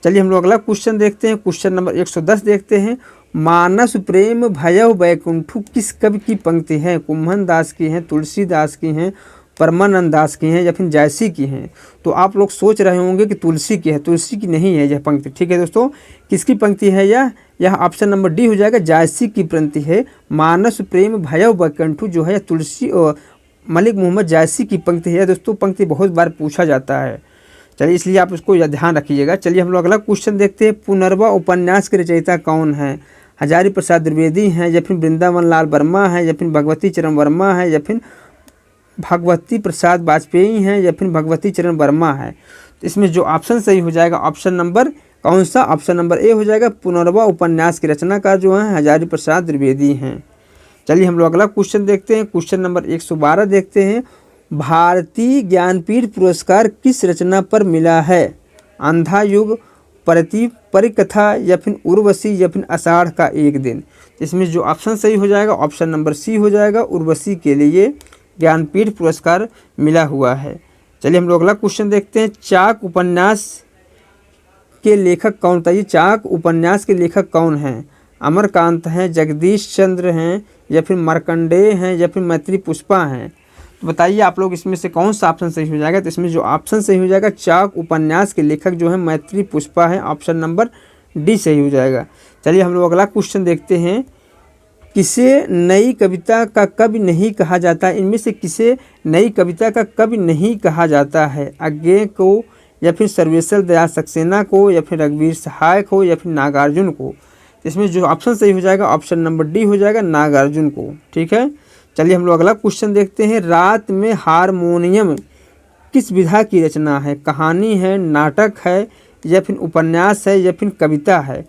चलिए हम लोग अगला क्वेश्चन देखते हैं। क्वेश्चन नंबर 110 देखते हैं। मानस प्रेम भयउ बैकुंठु किस कवि की पंक्ति है? कुम्भन दास की हैं, तुलसीदास की हैं, परमानंद दास की हैं, या फिर जायसी की हैं? तो आप लोग सोच रहे होंगे कि तुलसी की है, तुलसी की नहीं है यह पंक्ति। ठीक है दोस्तों, किसकी पंक्ति है यह ऑप्शन नंबर डी हो जाएगा, जायसी की पंक्ति है। मानस प्रेम भयउ बैकुंठु जो है तुलसी और मलिक मोहम्मद जायसी की पंक्ति है। दोस्तों पंक्ति बहुत बार पूछा जाता है, चलिए इसलिए आप उसको ध्यान रखिएगा। चलिए हम लोग अगला क्वेश्चन देखते हैं। पुनर्वा उपन्यास के रचयिता कौन है? हजारी प्रसाद द्विवेदी हैं, या फिर वृंदावन लाल वर्मा है, या फिर भगवती चरण वर्मा है, या फिर भगवती प्रसाद वाजपेयी हैं, या फिर भगवती चरण वर्मा है? तो इसमें जो ऑप्शन सही हो जाएगा ऑप्शन नंबर कौन सा? ऑप्शन नंबर ए हो जाएगा। पुनर्वा उपन्यास के रचनाकार जो हैं हजारी प्रसाद द्विवेदी हैं। चलिए हम लोग अगला क्वेश्चन देखते हैं। क्वेश्चन नंबर 112 देखते हैं। भारतीय ज्ञानपीठ पुरस्कार किस रचना पर मिला है? अंधा युग, परिकथा, या फिर उर्वशी, या फिर आषाढ़ का एक दिन? इसमें जो ऑप्शन सही हो जाएगा ऑप्शन नंबर सी हो जाएगा, उर्वशी के लिए ज्ञानपीठ पुरस्कार मिला हुआ है। चलिए हम लोग अगला क्वेश्चन देखते हैं। चाक उपन्यास के लेखक कौन? बताइए, चाक उपन्यास के लेखक कौन हैं? अमरकांत हैं, जगदीश चंद्र हैं, या फिर मार्कंडेय हैं, या फिर मैत्री पुष्पा हैं? तो बताइए आप लोग इसमें से कौन सा ऑप्शन सही हो जाएगा? तो इसमें जो ऑप्शन सही हो जाएगा चाक उपन्यास के लेखक जो है मैत्री पुष्पा है। ऑप्शन नंबर डी सही हो जाएगा। चलिए हम लोग अगला क्वेश्चन देखते हैं। किसे नई कविता का कवि नहीं कहा जाता? इनमें से किसे नई कविता का कवि नहीं कहा जाता है? अज्ञेय को, या फिर सर्वेश्वर दयाल सक्सेना को, या फिर रघुवीर सहाय को, या फिर नागार्जुन को? इसमें जो ऑप्शन सही हो जाएगा ऑप्शन नंबर डी हो जाएगा, नागार्जुन को। ठीक है, चलिए हम लोग अगला क्वेश्चन देखते हैं। रात में हारमोनियम किस विधा की रचना है? कहानी है, नाटक है, या फिर उपन्यास है, या फिर कविता है?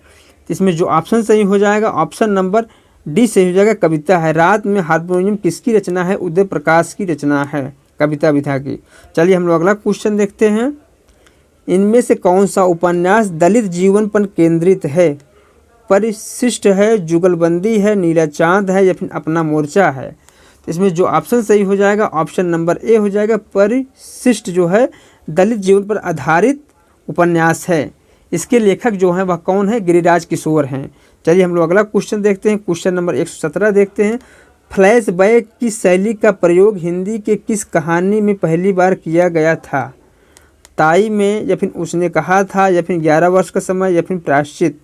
इसमें जो ऑप्शन सही हो जाएगा ऑप्शन नंबर डी सही हो जाएगा, कविता है। रात में हारमोनियम किसकी रचना है? उदय प्रकाश की रचना है, कविता विधा की। चलिए हम लोग अगला क्वेश्चन देखते हैं। इनमें से कौन सा उपन्यास दलित जीवन पर केंद्रित है? परिशिष्ट है, जुगलबंदी है, नीला चांद है, या फिर अपना मोर्चा है? इसमें जो ऑप्शन सही हो जाएगा ऑप्शन नंबर ए हो जाएगा, परिशिष्ट जो है दलित जीवन पर आधारित उपन्यास है। इसके लेखक जो हैं वह कौन है? गिरिराज किशोर हैं। चलिए हम लोग अगला क्वेश्चन देखते हैं। क्वेश्चन नंबर 117 देखते हैं। फ्लैशबैक की शैली का प्रयोग हिंदी के किस कहानी में पहली बार किया गया था? ताई में, या फिर उसने कहा था, या फिर 11 वर्ष का समय, या फिर प्रायश्चित?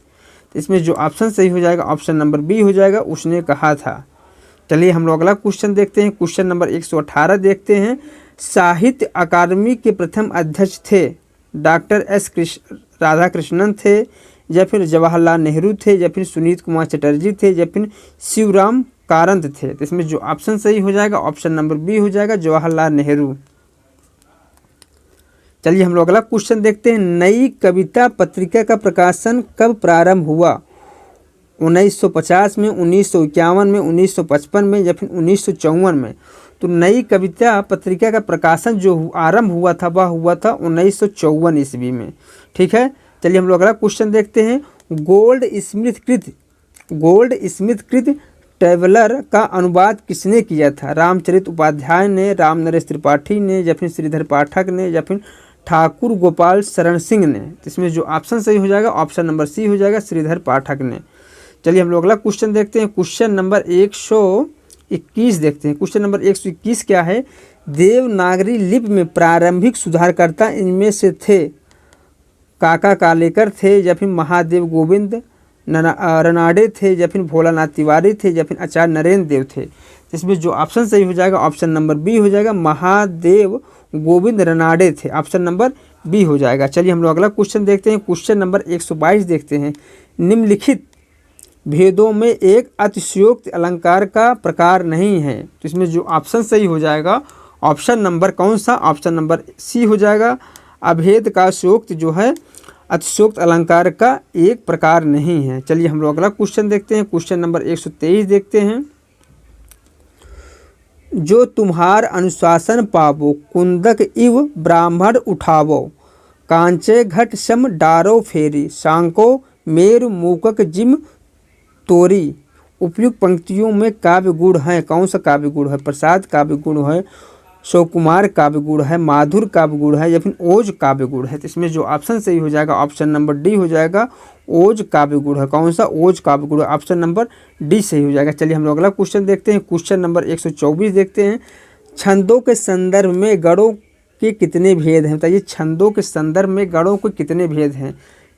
इसमें जो ऑप्शन सही हो जाएगा ऑप्शन नंबर बी हो जाएगा, उसने कहा था। चलिए हम लोग अगला क्वेश्चन देखते हैं। क्वेश्चन नंबर 118 देखते हैं। साहित्य अकादमी के प्रथम अध्यक्ष थे डॉक्टर एस राधाकृष्णन थे, या फिर जवाहरलाल नेहरू थे, या फिर सुनीत कुमार चटर्जी थे, या फिर शिवराम कारंत थे। तो इसमें जो ऑप्शन सही हो जाएगा ऑप्शन नंबर बी हो जाएगा, जवाहरलाल नेहरू। चलिए हम लोग अगला क्वेश्चन देखते हैं। नई कविता पत्रिका का प्रकाशन कब प्रारंभ हुआ? 1950 में, 1951 में, 1955 में, या फिर 1954 में। तो नई कविता पत्रिका का प्रकाशन जो आरंभ हुआ था वह हुआ था 1954 ईस्वी में। ठीक है, चलिए हम लोग अगला क्वेश्चन देखते हैं। गोल्ड स्मिथ ट्रैवलर का अनुवाद किसने किया था? रामचरित उपाध्याय ने, राम नरेश त्रिपाठी ने, या फिर श्रीधर पाठक ने, या फिर ठाकुर गोपाल शरण सिंह ने। इसमें जो ऑप्शन सही हो जाएगा ऑप्शन नंबर सी हो जाएगा, श्रीधर पाठक ने। चलिए हम लोग अगला क्वेश्चन देखते हैं। क्वेश्चन नंबर 121 देखते हैं। क्वेश्चन नंबर 121 क्या है? देवनागरी लिपि में प्रारंभिक सुधारकर्ता इनमें से थे? काका कालेकर थे, या फिर महादेव गोविंद रनाडे थे, या फिर भोलानाथ तिवारी थे, या फिर आचार्य नरेंद्र देव थे। इसमें जो ऑप्शन सही हो जाएगा ऑप्शन नंबर बी हो जाएगा, महादेव गोविंद रनाडे थे। ऑप्शन नंबर बी हो जाएगा। चलिए हम लोग अगला क्वेश्चन देखते हैं। क्वेश्चन नंबर 122 देखते हैं। निम्नलिखित भेदों में एक अतिशयोक्त अलंकार का प्रकार नहीं है। तो इसमें जो ऑप्शन सही हो जाएगा ऑप्शन नंबर कौन सा? ऑप्शन नंबर सी हो जाएगा, अभेद का शोक्त जो है अतिशयोक्त अलंकार का एक प्रकार नहीं है। चलिए हम लोग अगला क्वेश्चन देखते हैं। क्वेश्चन नंबर 123 देखते हैं। जो तुम्हार अनुशासन पावो, कुंदक इव ब्राह्मण उठावो, कांचे घट सम डारो फेरी, सांको मेरु मूकक जिम तोरी। उपयुक्त पंक्तियों में काव्य गुण है। कौन सा काव्य गुण है? प्रसाद काव्य गुण है, शिवकुमार काव्य गुण है, माधुर काव्य गुण है, या फिर ओज काव्य गुण है। तो इसमें जो ऑप्शन सही हो जाएगा ऑप्शन नंबर डी हो जाएगा, ओज काव्य गुण है। कौन सा? ओज काव्य गुण, ऑप्शन नंबर डी सही हो जाएगा। चलिए हम लोग अगला क्वेश्चन देखते हैं। क्वेश्चन नंबर 124 देखते हैं। छंदों के संदर्भ में गणों के कितने भेद हैं? बताइए, छंदों के संदर्भ में गणों के कितने भेद हैं?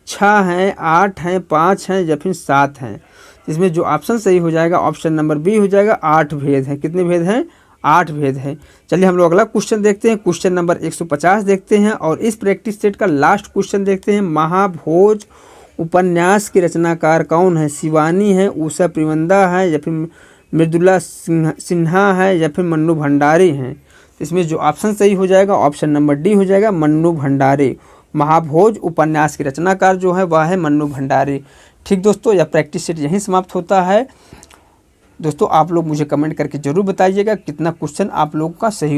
6 हैं, 8 हैं, 5 हैं, या फिर 7 हैं। इसमें जो ऑप्शन सही हो जाएगा ऑप्शन नंबर बी हो जाएगा, 8 भेद हैं। कितने भेद हैं? 8 भेद हैं। चलिए हम लोग अगला क्वेश्चन देखते हैं। क्वेश्चन नंबर 150 देखते हैं और इस प्रैक्टिस सेट का लास्ट क्वेश्चन देखते हैं। महाभोज उपन्यास के रचनाकार कौन है? शिवानी है, उषा प्रिवंदा है, या फिर मृदुला सिन्हा है, या फिर मन्नू भंडारी हैं। इसमें जो ऑप्शन सही हो जाएगा ऑप्शन नंबर डी हो जाएगा, मन्नू भंडारी। महाभोज उपन्यास के रचनाकार जो है वह है मन्नू भंडारी। ठीक दोस्तों, यह प्रैक्टिस सेट यहीं समाप्त होता है। दोस्तों आप लोग मुझे कमेंट करके ज़रूर बताइएगा कितना क्वेश्चन आप लोगों का सही